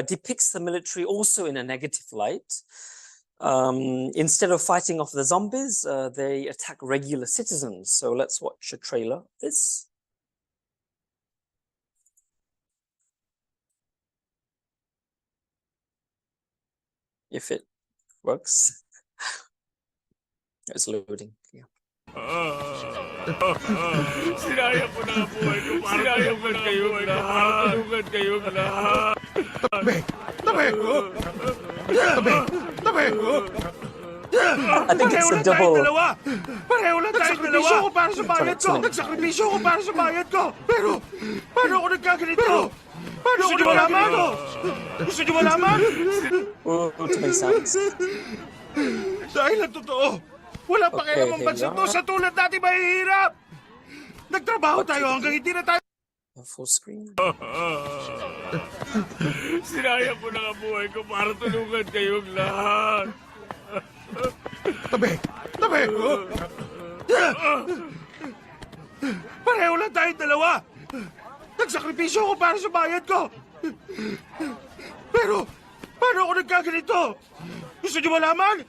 Speaker 2: depicts the military also in a negative light. Instead of fighting off the zombies, they attack regular citizens. So let's watch a trailer of this. If it works. It's loading. Yeah.
Speaker 3: Sinayang ko na ang buhay ko. Sinayang ko na ang buhay ko. Tulungan kayong lahat.
Speaker 2: I think it's a double.
Speaker 11: Pareho lang tayong dalawa. Nagsakripisyo ko para sa bayad ko. Nagsakripisyo ko para sa bayad ko. Pero paano ako nagkaganito? Paano ako malaman? Gusto niyo malaman?
Speaker 2: To make sense.
Speaker 11: Dahil ang totoo, walang pakialam ang bansa to sa tulad natin mahihirap. Nagtrabaho tayo hanggang hindi na tayo.
Speaker 2: Full screen.
Speaker 3: Sinayang ko na ang buhay ko para tulungan kayong lahat.
Speaker 11: Tabi! Tabi! Pareho lang tayong dalawa. Nagsakripisyo ko para sa bayad ko. Pero paano ako nagkaganito? Gusto niyo malaman?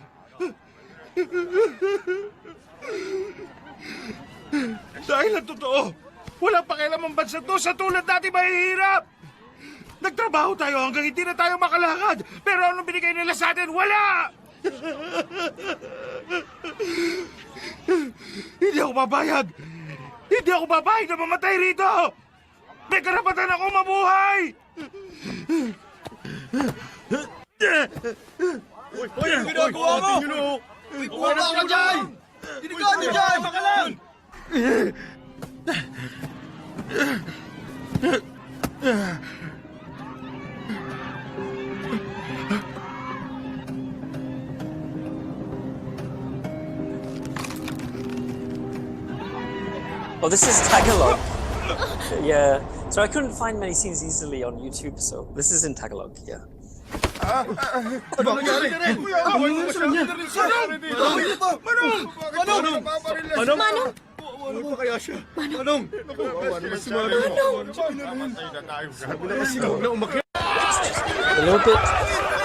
Speaker 11: Dahil ang totoo, walang pakialam ang bansa to sa tulad natin mahihirap. Nagtrabaho tayo hanggang hindi na tayo makalakad. Pero anong binigay nila sa atin? Wala! Hindi ako papayag! Hindi ako papayag na mamatay rito! May karapatan ako mabuhay!
Speaker 8: Hoy, ang ginagawa mo? Uy, bumaba ka dyan! Dinigaan niyo dyan! Baka lang!
Speaker 2: Oh, this is Tagalog. Yeah. So I couldn't find many scenes easily on YouTube, so this is in Tagalog. Yeah.
Speaker 8: Ano nangyari? Kuya, ano siya? Manong! Manong! Ano ba kaya siya? Manong! Kawawa naman si Manong! Mamatay na tayo. Sabi na kasi na umakyat.
Speaker 2: A little bit.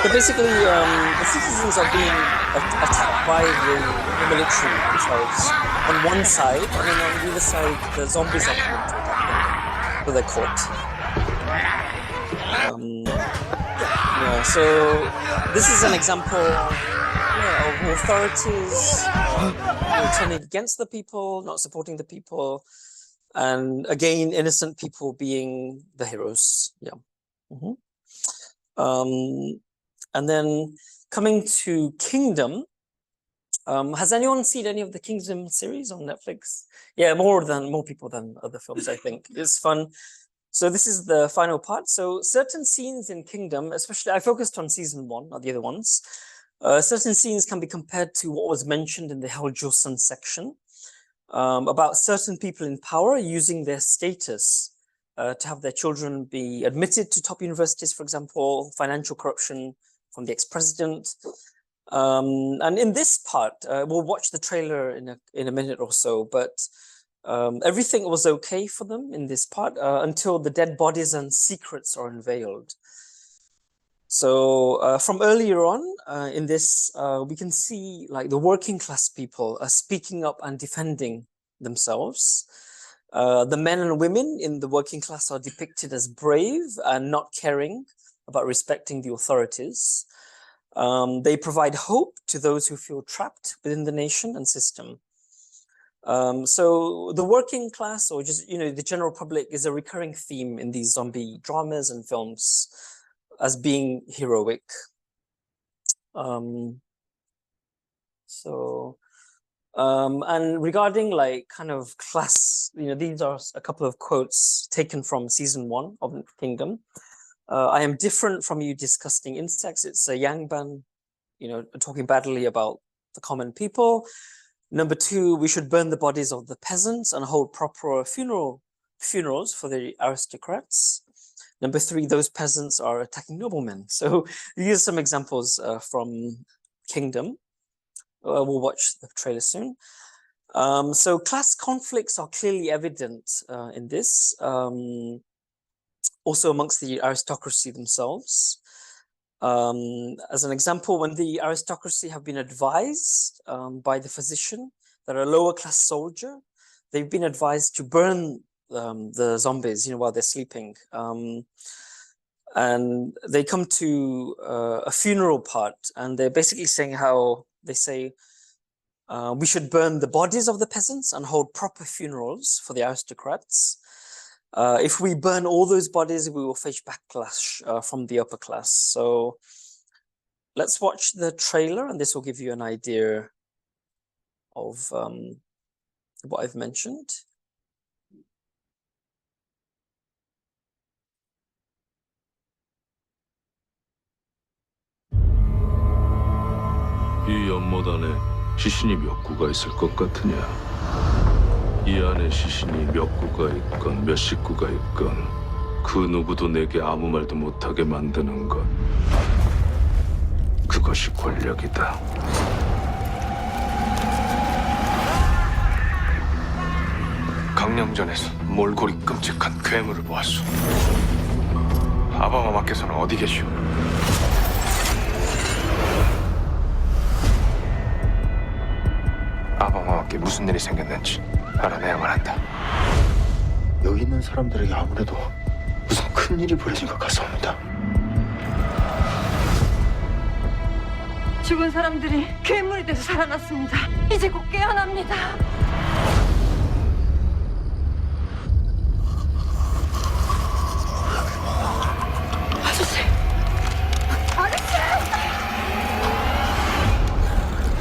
Speaker 2: But basically, the citizens are being attacked by the military themselves on one side, and then on the other side, the zombies are coming to attack them. So they're caught. Yeah, so this is an example of authorities turning against the people, not supporting the people, and again, innocent people being the heroes. Yeah. And then coming to Kingdom, has anyone seen any of the Kingdom series on Netflix? Yeah, more people than other films, I think. It's fun. So this is the final part. So certain scenes in Kingdom, especially I focused on season 1, not the other ones. Certain scenes can be compared to what was mentioned in the Joseon section about certain people in power using their status to have their children be admitted to top universities, for example, financial corruption from the ex-president. And in this part, we'll watch the trailer in a minute or so, but everything was okay for them in this part until the dead bodies and secrets are unveiled. So from earlier on in this, we can see like the working class people are speaking up and defending themselves. The men and women in the working class are depicted as brave and not caring about respecting the authorities. They provide hope to those who feel trapped within the nation and system. So the working class, or just, the general public, is a recurring theme in these zombie dramas and films as being heroic. And regarding like kind of class, these are a couple of quotes taken from season 1 of Kingdom. I am different from you disgusting insects. It's a Yangban, talking badly about the common people. Number 2, we should burn the bodies of the peasants and hold proper funerals for the aristocrats. Number 3, those peasants are attacking noblemen. So these are some examples from Kingdom. We'll watch the trailer soon. So class conflicts are clearly evident in this, also amongst the aristocracy themselves. As an example, when the aristocracy have been advised by the physician that a lower class soldier, they've been advised to burn the zombies, while they're sleeping. And they come to a funeral part, and they're basically saying how they say, we should burn the bodies of the peasants and hold proper funerals for the aristocrats. If we burn all those bodies, we will face backlash from the upper class. So let's watch the trailer, and this will give you an idea of what I've mentioned.
Speaker 3: 이 연못 안에 시신이 몇 구가 있을 것 같으냐? 이 안에 시신이 몇 구가 있건 몇 식구가 있건 그 누구도 내게 아무 말도 못하게 만드는 것, 그것이 권력이다.
Speaker 10: 강령전에서 몰골이 끔찍한 괴물을 보았소. 아바마마께서는 어디 계시오? 아바마마께 무슨 일이 생겼는지 알아내야만 한다.
Speaker 7: 여기 있는 사람들에게 아무래도 무슨 큰 일이 벌어진 것 같습니다.
Speaker 9: 죽은 사람들이 괴물이 돼서 살아났습니다. 이제 곧 깨어납니다. 아저씨!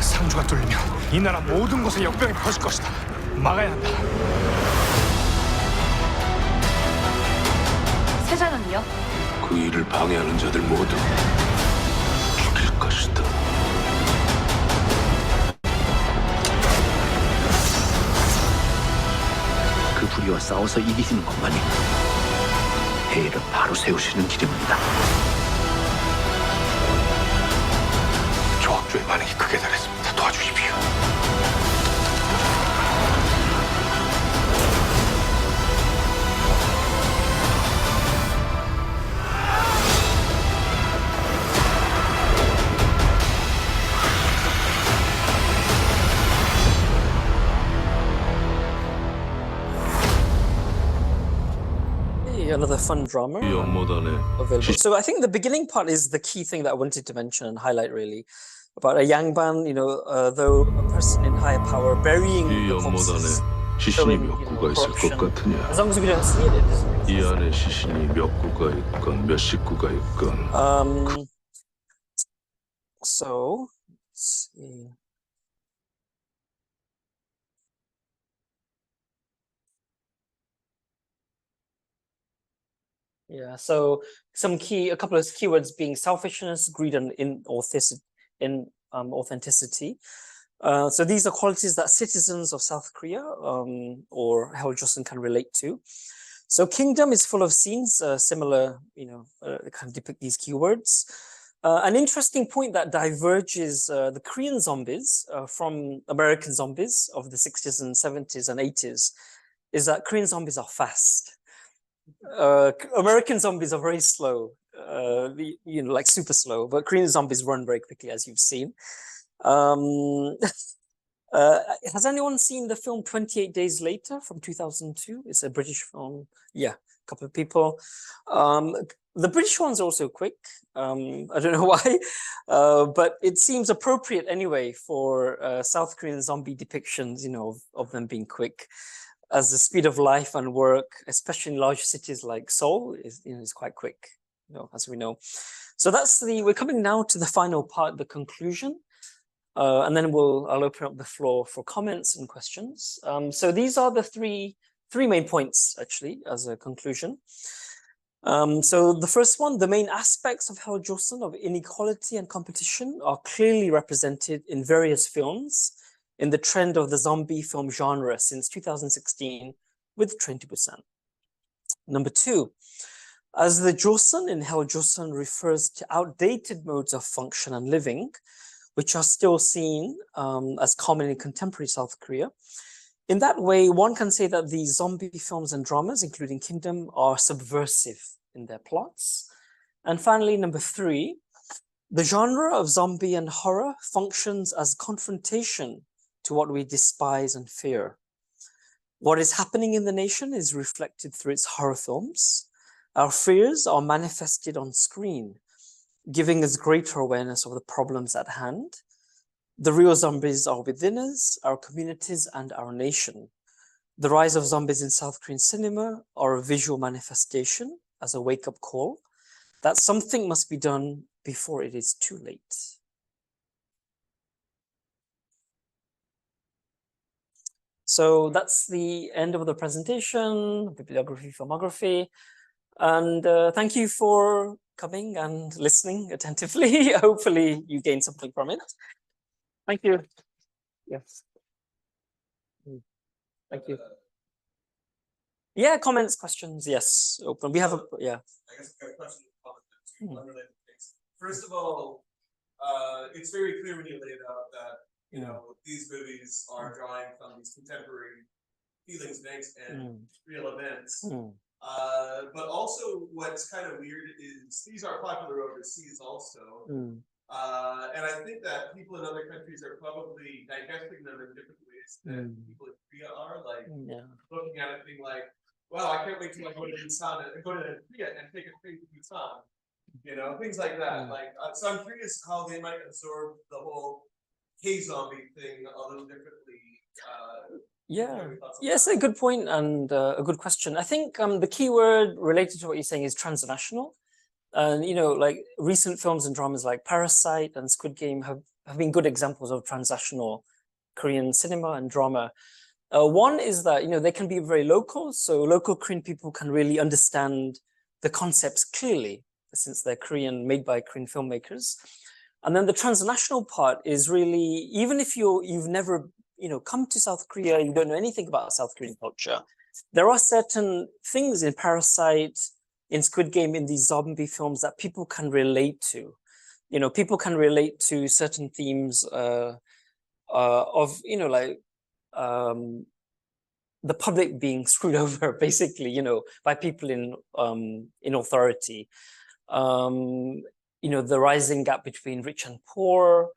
Speaker 10: 상주가 뚫리면 이 나라 모든 곳에 역병이 퍼질 것이다. 막아야 한다.
Speaker 9: 세자는요?
Speaker 3: 그 일을 방해하는 자들 모두 죽일 것이다.
Speaker 12: 그 불의와 싸워서 이기시는 것만이 해를 바로 세우시는 길입니다.
Speaker 10: 조합주의 반응이 크게 달했습니다. 도와주십시오.
Speaker 2: Another fun drama available. So I think the beginning part is the key thing that I wanted to mention and highlight, really, about a Yangban, though a person in higher power burying the corpses, showing, corruption. As long as we don't see it, it doesn't
Speaker 3: 이 안에 시신이 몇 구가 있건 몇 식구가 있건.
Speaker 2: So let's see. Yeah, so a couple of keywords being selfishness, greed, and authenticity. So these are qualities that citizens of South Korea or Seoul Joseon can relate to. So Kingdom is full of scenes similar, kind of depict these keywords. An interesting point that diverges the Korean zombies from American zombies of the 60s and 70s and 80s is that Korean zombies are fast. American zombies are very slow, like super slow, but Korean zombies run very quickly, as you've seen. Has anyone seen the film 28 Days Later from 2002? It's a British film. Yeah, couple of people. The British ones are also quick. I don't know why, but it seems appropriate anyway for South Korean zombie depictions, you know, of them being quick, as the speed of life and work, especially in large cities like Seoul, is quite quick, you know, as we know. So we're coming now to the final part, the conclusion. And then I'll open up the floor for comments and questions. So these are the three main points, actually, as a conclusion. So the first one, the main aspects of Hell Joseon of inequality and competition are clearly represented in various films in the trend of the zombie film genre since 2016 with Train to Busan. Number two, as the Joseon in Hell Joseon refers to outdated modes of function and living, which are still seen as common in contemporary South Korea. In that way, one can say that these zombie films and dramas, including Kingdom, are subversive in their plots. And finally, number three, the genre of zombie and horror functions as confrontation to what we despise and fear. What is happening in the nation is reflected through its horror films. Our fears are manifested on screen, giving us greater awareness of the problems at hand. The real zombies are within us, our communities, and our nation. The rise of zombies in South Korean cinema are a visual manifestation as a wake-up call that something must be done before it is too late. So that's the end of the presentation, bibliography, filmography. And thank you for coming and listening attentively. Hopefully you gained something from it. Thank you. Yes. Thank you. Yeah, comments, questions. Yes, open. We have a, yeah.
Speaker 1: I guess I've got a question. Two unrelated things. First of all, it's very clear when you lay it out that, you know, these movies are drawing from these contemporary feelings and real events. But also what's kind of weird is these are popular overseas also. And I think that people in other countries are probably digesting them in different ways than people in Korea are, like looking at it being like, wow, I can't wait till I go to Busan and go to Korea and take a train to Busan. You know, things like that. Like, so I'm curious how they might absorb the whole K-zombie thing a little differently.
Speaker 2: Yes, a good point and a good question. I think the key word related to what you're saying is transnational. And, you know, like recent films and dramas like Parasite and Squid Game have been good examples of transnational Korean cinema and drama. One is that, you know, they can be very local. So local Korean people can really understand the concepts clearly, since they're Korean, made by Korean filmmakers. And then the transnational part is really, even if you've never, you know, come to South Korea, you don't know anything about South Korean culture, there are certain things in Parasite, in Squid Game, in these zombie films that people can relate to. You know, people can relate to certain themes of, you know, like the public being screwed over, basically, you know, by people in authority. You know, the rising gap between rich and poor,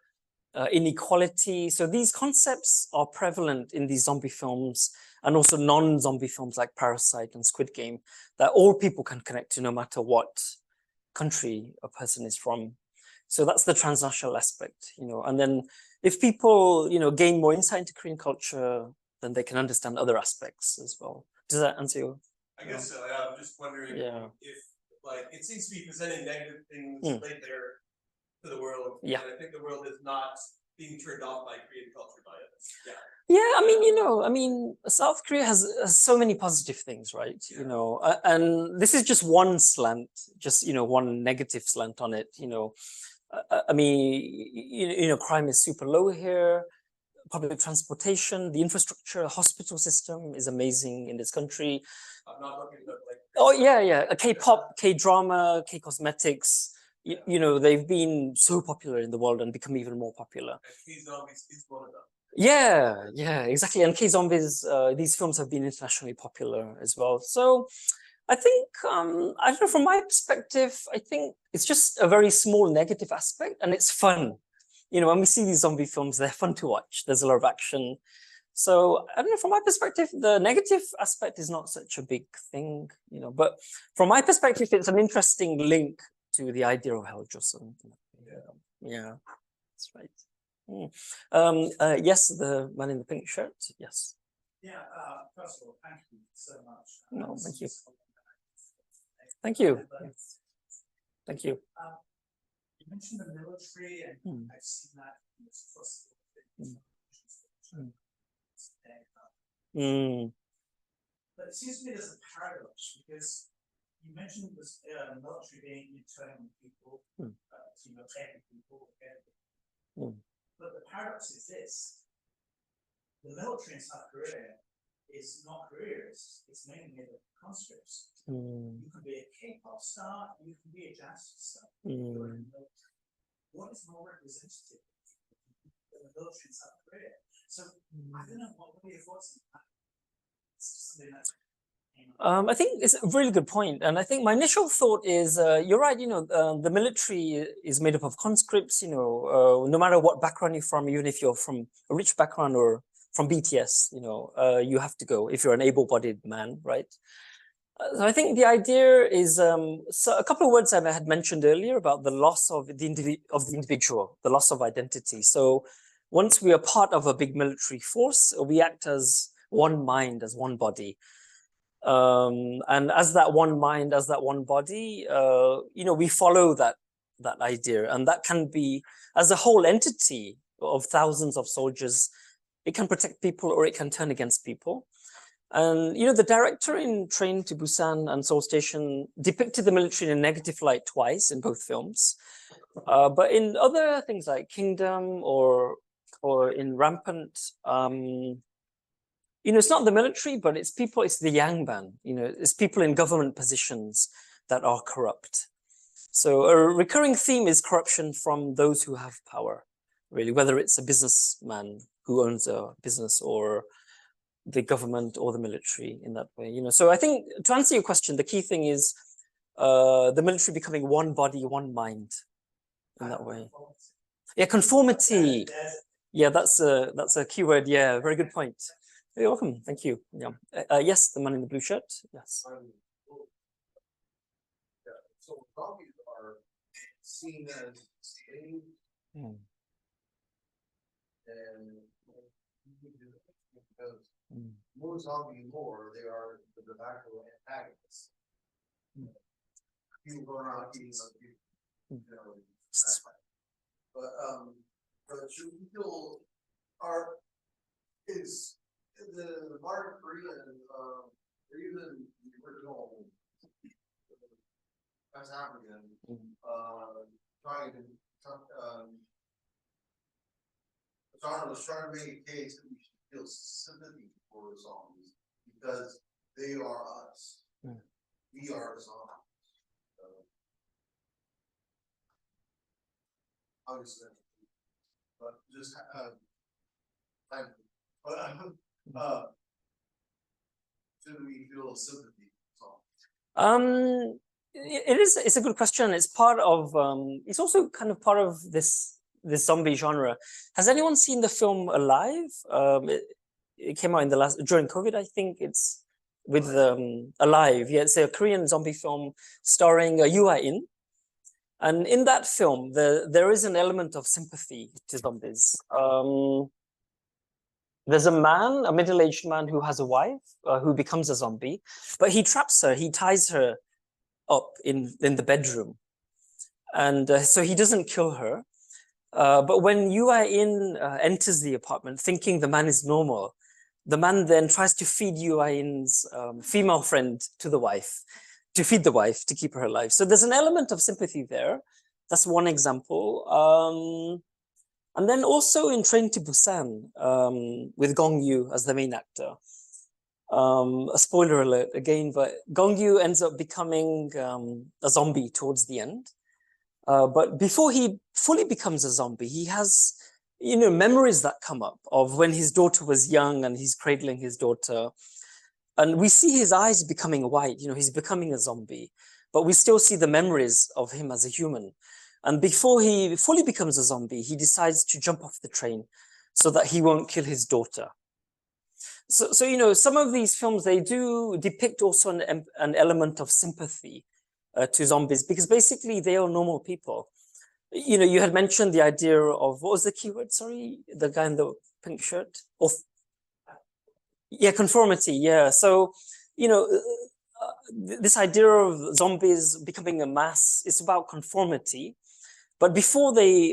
Speaker 2: inequality. So these concepts are prevalent in these zombie films and also non-zombie films like Parasite and Squid Game that all people can connect to no matter what country a person is from. So that's the transnational aspect, you know, and then if people, you know, gain more insight into Korean culture, then they can understand other aspects as well. Does that answer your?
Speaker 1: I guess so. Yeah, I'm just wondering if, like, it seems to be presenting negative things right there to the world.
Speaker 2: Yeah.
Speaker 1: And I think the world is not being turned off by Korean culture by it. Yeah.
Speaker 2: Yeah, I mean, you know, I mean, South Korea has so many positive things, right? You know, and this is just one slant, just, you know, one negative slant on it, you know. I mean, you know, crime is super low here. Public transportation, the infrastructure, hospital system is amazing in this country.
Speaker 1: I'm not looking at like.
Speaker 2: Oh yeah, K-pop, K-drama, K-cosmetics. You know, they've been so popular in the world and become even more popular.
Speaker 1: And K-zombies is one of them.
Speaker 2: Yeah, exactly. And K-zombies, these films have been internationally popular as well. So I think, I don't know, from my perspective, I think it's just a very small negative aspect and it's fun. You know, when we see these zombie films, they're fun to watch. There's a lot of action. So I don't know, from my perspective, the negative aspect is not such a big thing, you know, but from my perspective, it's an interesting link to the idea of hell Joseon. Yeah, that's right. Yes, the man in the pink shirt, yes.
Speaker 1: Yeah, first of all, thank you so much.
Speaker 2: No, thank you. Thank you. Thank you.
Speaker 1: You mentioned the military, and I've seen that in this But it seems to me there's a paradox because you mentioned this military being internal people, protecting people, but the paradox is this: the military in South Korea is not careers; it's mainly made of conscripts. You can be a K-pop star, you can be a jazz star. What is more representative than the military in South Korea? So I don't know, what are your thoughts on that? It's just something that
Speaker 2: I think it's a really good point. And I think my initial thought is, you're right, you know, the military is made up of conscripts, you know, no matter what background you're from, even if you're from a rich background or from BTS, you know, you have to go if you're an able-bodied man, right? So I think the idea is, so a couple of words I had mentioned earlier about the loss of the individual, the loss of identity. So once we are part of a big military force, we act as one mind, as one body. And as that one mind, as that one body, you know, we follow that idea, and that can be as a whole entity of thousands of soldiers. It can protect people or it can turn against people. And you know, the director in Train to Busan and Seoul Station depicted the military in a negative light twice in both films, but in other things like Kingdom or in Rampant. You know, it's not the military, but it's people, it's the Yangban, you know, it's people in government positions that are corrupt. So a recurring theme is corruption from those who have power, really, whether it's a businessman who owns a business or the government or the military in that way, you know. So I think to answer your question, the key thing is the military becoming one body, one mind in that way. Yeah, conformity. Yeah, that's a keyword. Yeah, very good point. You're welcome. Thank you. Yeah. Yes, the man in the blue shirt. Yes.
Speaker 8: So zombies are seen as slave, and because more zombie lore, they are the de facto antagonists. People go around eating other people, you know, that's fine. But should we feel is the modern Korean, or even the original West African, trying to, John was trying to make a case that we should feel sympathy for the zombies because they are us. We are the zombies. Obviously, but just should we feel sympathy?
Speaker 2: It's a good question. It's part of it's also kind of part of this zombie genre. Has anyone seen the film Alive? It came out in during COVID, I think. It's with Alive. Yeah, it's a Korean zombie film starring Yoo In. And in that film, there is an element of sympathy to zombies. There's a man, a middle-aged man who has a wife who becomes a zombie, but he traps her, he ties her up in the bedroom. And so he doesn't kill her. But when Yoo In enters the apartment thinking the man is normal, the man then tries to feed Yoo In's female friend to the wife, to feed the wife, to keep her alive. So there's an element of sympathy there. That's one example. And then also in Train to Busan, with Gong Yoo as the main actor. A spoiler alert again, but Gong Yoo ends up becoming a zombie towards the end. But before he fully becomes a zombie, he has, you know, memories that come up of when his daughter was young and he's cradling his daughter. And we see his eyes becoming white, you know, he's becoming a zombie, but we still see the memories of him as a human. And before he fully becomes a zombie, he decides to jump off the train so that he won't kill his daughter. So you know, some of these films, they do depict also an element of sympathy to zombies, because basically they are normal people. You know, you had mentioned the idea of, what was the keyword? Sorry, the guy in the pink shirt. Yeah, conformity. Yeah. So, you know, this idea of zombies becoming a mass is about conformity. But before they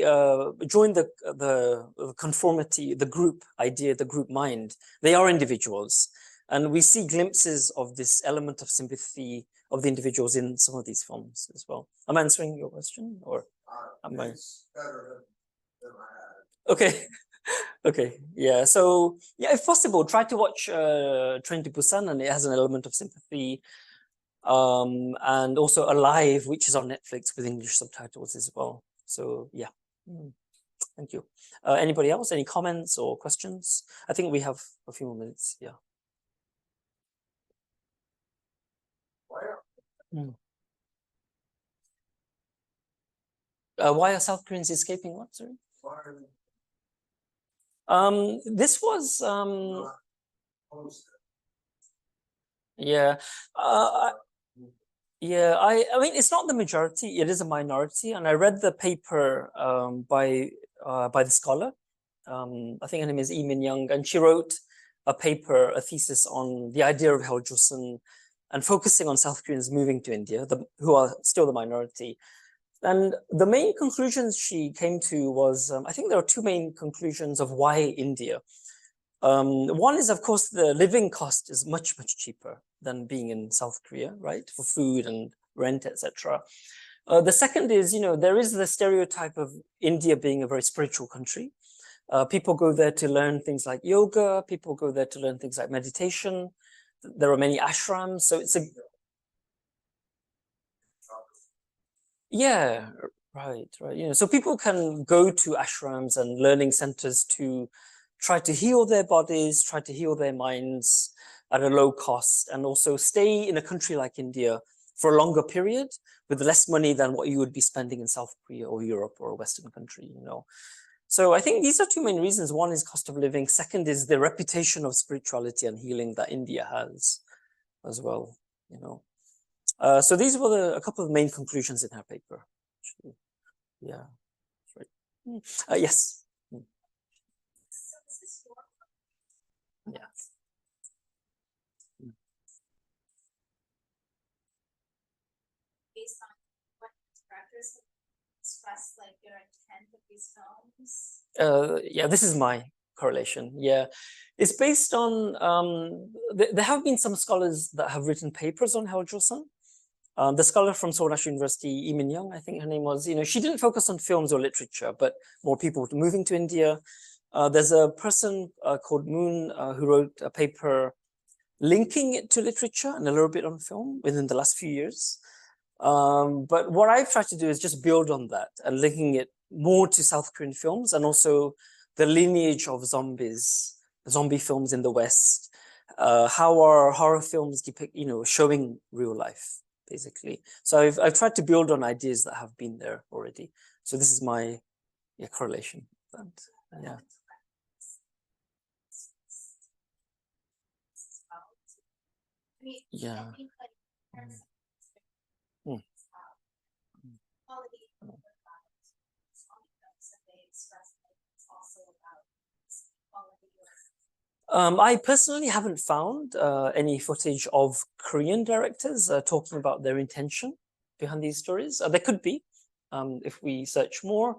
Speaker 2: join the conformity, the group idea, the group mind, they are individuals. And we see glimpses of this element of sympathy of the individuals in some of these films as well. Am I answering your question, or am I?
Speaker 8: It's better than I had.
Speaker 2: Okay. Okay. Yeah. So yeah, if possible, try to watch Train to Busan, and it has an element of sympathy. And also Alive, which is on Netflix with English subtitles as well. So yeah. Thank you. Anybody else? Any comments or questions? I think we have a few more minutes. Yeah. Why are South Koreans escaping? What? Sorry. This was yeah. Yeah, I mean, it's not the majority, it is a minority. And I read the paper by the scholar. I think her name is Lee Min-young, and she wrote a thesis on the idea of Hell Joseon and focusing on South Koreans moving to India, who are still the minority. And the main conclusions she came to was, I think there are two main conclusions of why India. One is, of course, the living cost is much, much cheaper than being in South Korea, right? For food and rent, etc. The second is, you know, there is the stereotype of India being a very spiritual country. People go there to learn things like yoga. People go there to learn things like meditation. There are many ashrams. So it's a... Yeah, right. You know, so people can go to ashrams and learning centers to try to heal their bodies, try to heal their minds at a low cost, and also stay in a country like India for a longer period with less money than what you would be spending in South Korea or Europe or a Western country, you know. So I think these are two main reasons. One is cost of living. Second is the reputation of spirituality and healing that India has as well, you know. So these were a couple of main conclusions in her paper, actually. Yeah, right. Yes. Yeah.
Speaker 13: Based on what directors express, like their intent of these films?
Speaker 2: Yeah, this is my correlation. Yeah, it's based on there have been some scholars that have written papers on Hell Joseon. The scholar from Seoul National University, Lee Min-young, I think her name was, you know, she didn't focus on films or literature, but more people moving to India. There's a person called Moon who wrote a paper linking it to literature and a little bit on film within the last few years. But what I've tried to do is just build on that and linking it more to South Korean films and also the lineage of zombie films in the West. How are horror films depict, you know, showing real life, basically. So I've tried to build on ideas that have been there already. So this is my correlation. Yeah. Yeah. I personally haven't found any footage of Korean directors talking about their intention behind these stories. There could be, if we search more.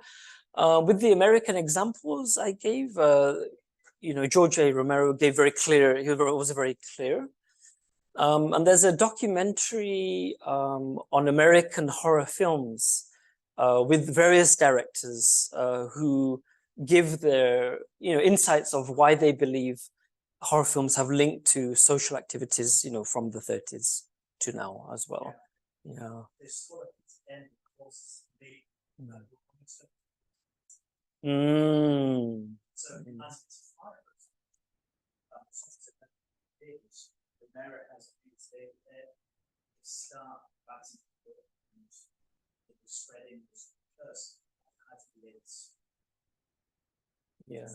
Speaker 2: With the American examples I gave, you know, George A. Romero gave very clear, he was very clear. And there's a documentary on American horror films with various directors who give their, you know, insights of why they believe horror films have linked to social activities, you know, from the 30s to now as well. Yeah. Yeah.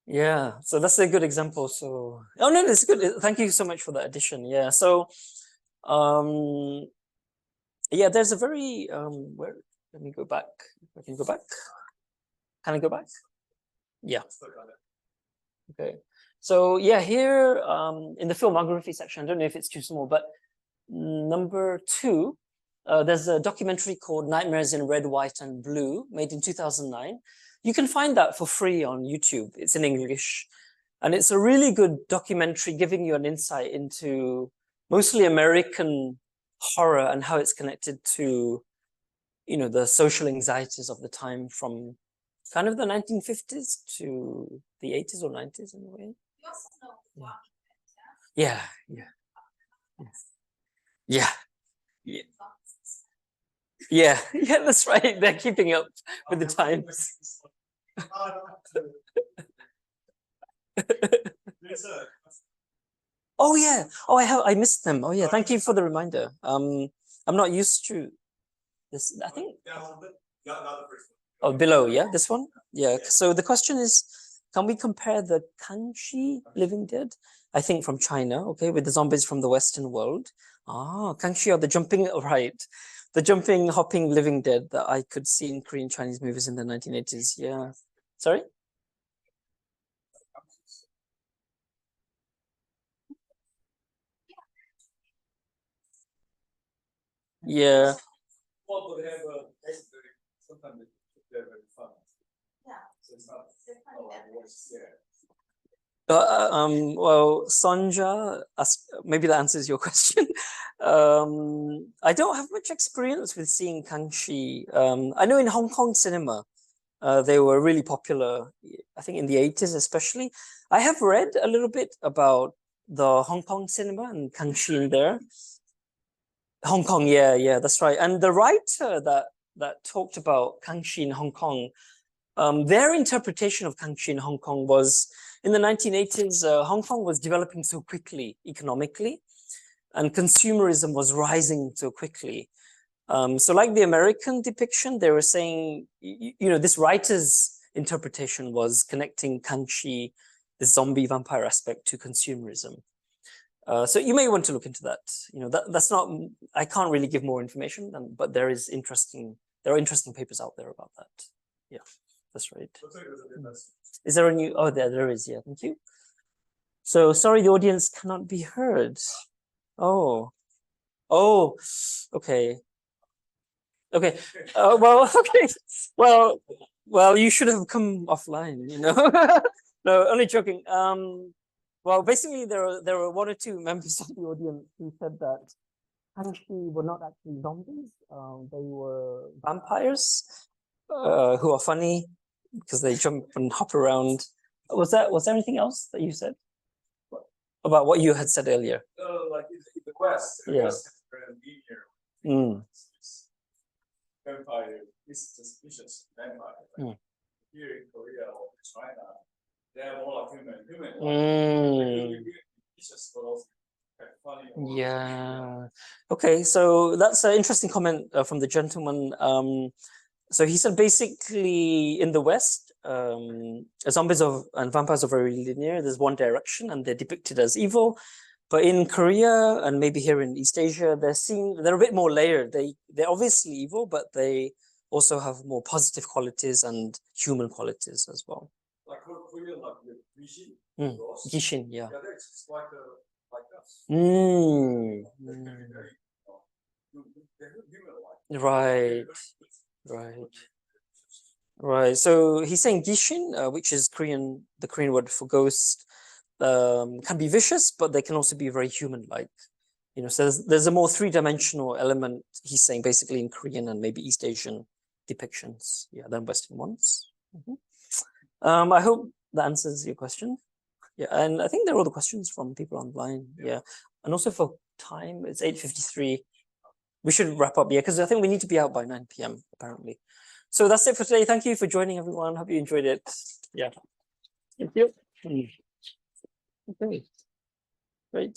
Speaker 2: Yeah, so that's a good example. So, oh no, that's good. Thank you so much for that addition. Yeah, so, yeah, there's a very where. Let me go back. I can go back. Can I go back? Yeah. Okay. So yeah, here in the filmography section, I don't know if it's too small, but number 2, there's a documentary called Nightmares in Red, White, and Blue, made in 2009. You can find that for free on YouTube. It's in English. And it's a really good documentary giving you an insight into mostly American horror and how it's connected to, you know, the social anxieties of the time from kind of the 1950s to the 80s or 90s in a way.
Speaker 13: You also know the
Speaker 2: Yeah.
Speaker 13: document,
Speaker 2: Yeah, yeah. Yeah. Yeah. Yeah, yeah, that's right. They're keeping up with the times. Oh yeah. Oh, I missed them. Oh yeah, thank you for the reminder. I'm not used to this. I think oh, below, yeah, this one? Yeah. So the question is, can we compare the Kangxi living dead? I think from China, okay, with the zombies from the Western world. Ah, Kangxi are the jumping, right. The jumping, hopping living dead that I could see in Korean Chinese movies in the 1980s. Yeah. Sorry? Yeah. Well, Sonja, maybe that answers your question. I don't have much experience with seeing Kangxi. I know in Hong Kong cinema, they were really popular, I think in the 80s especially. I have read a little bit about the Hong Kong cinema and Kangxi in there. Hong Kong, yeah, that's right. And the writer that talked about Kangxi in Hong Kong, their interpretation of Kangxi in Hong Kong was in the 1980s, Hong Kong was developing so quickly economically, and consumerism was rising so quickly. So like the American depiction, they were saying, you know, this writer's interpretation was connecting Kangxi, the zombie vampire aspect, to consumerism. So you may want to look into that. You know, that's not, I can't really give more information, but there are interesting papers out there about that. Yeah, that's right. Is there a new, oh, there is, yeah, thank you. So sorry, the audience cannot be heard. Oh, okay. Okay, well, okay, well, you should have come offline, you know. No, only joking. Well, basically, there were 1 or 2 members of the audience who said that Kangxi were not actually zombies. They were vampires who are funny because they jump and hop around. Was there anything else that you said about what you had said earlier?
Speaker 1: Like in the West,
Speaker 2: Yeah.
Speaker 1: Vampire is suspicious vampire.
Speaker 2: Mm.
Speaker 1: Here in Korea or China, they are more like human.
Speaker 2: Yeah. Okay, so that's an interesting comment from the gentleman. So he said basically in the West, zombies and vampires are very linear. There's one direction and they're depicted as evil. But in Korea and maybe here in East Asia, they're a bit more layered. They're obviously evil, but they also have more positive qualities and human qualities as well.
Speaker 1: Like Korean, like the Gishin.
Speaker 2: Gishin, yeah.
Speaker 1: Yeah, it's like us.
Speaker 2: Right. So he's saying Gishin, which is the Korean word for ghost, can be vicious, but they can also be very human-like. You know, so there's a more 3-dimensional element, he's saying, basically in Korean and maybe East Asian depictions, yeah, than Western ones. I hope that answers your question. Yeah, and I think there are all the questions from people online. Yeah, and also for time, it's 8:53. We should wrap up, yeah, because I think we need to be out by 9 p.m. apparently. So that's it for today. Thank you for joining, everyone. Hope you enjoyed it. Yeah. Thank you. Okay. Great.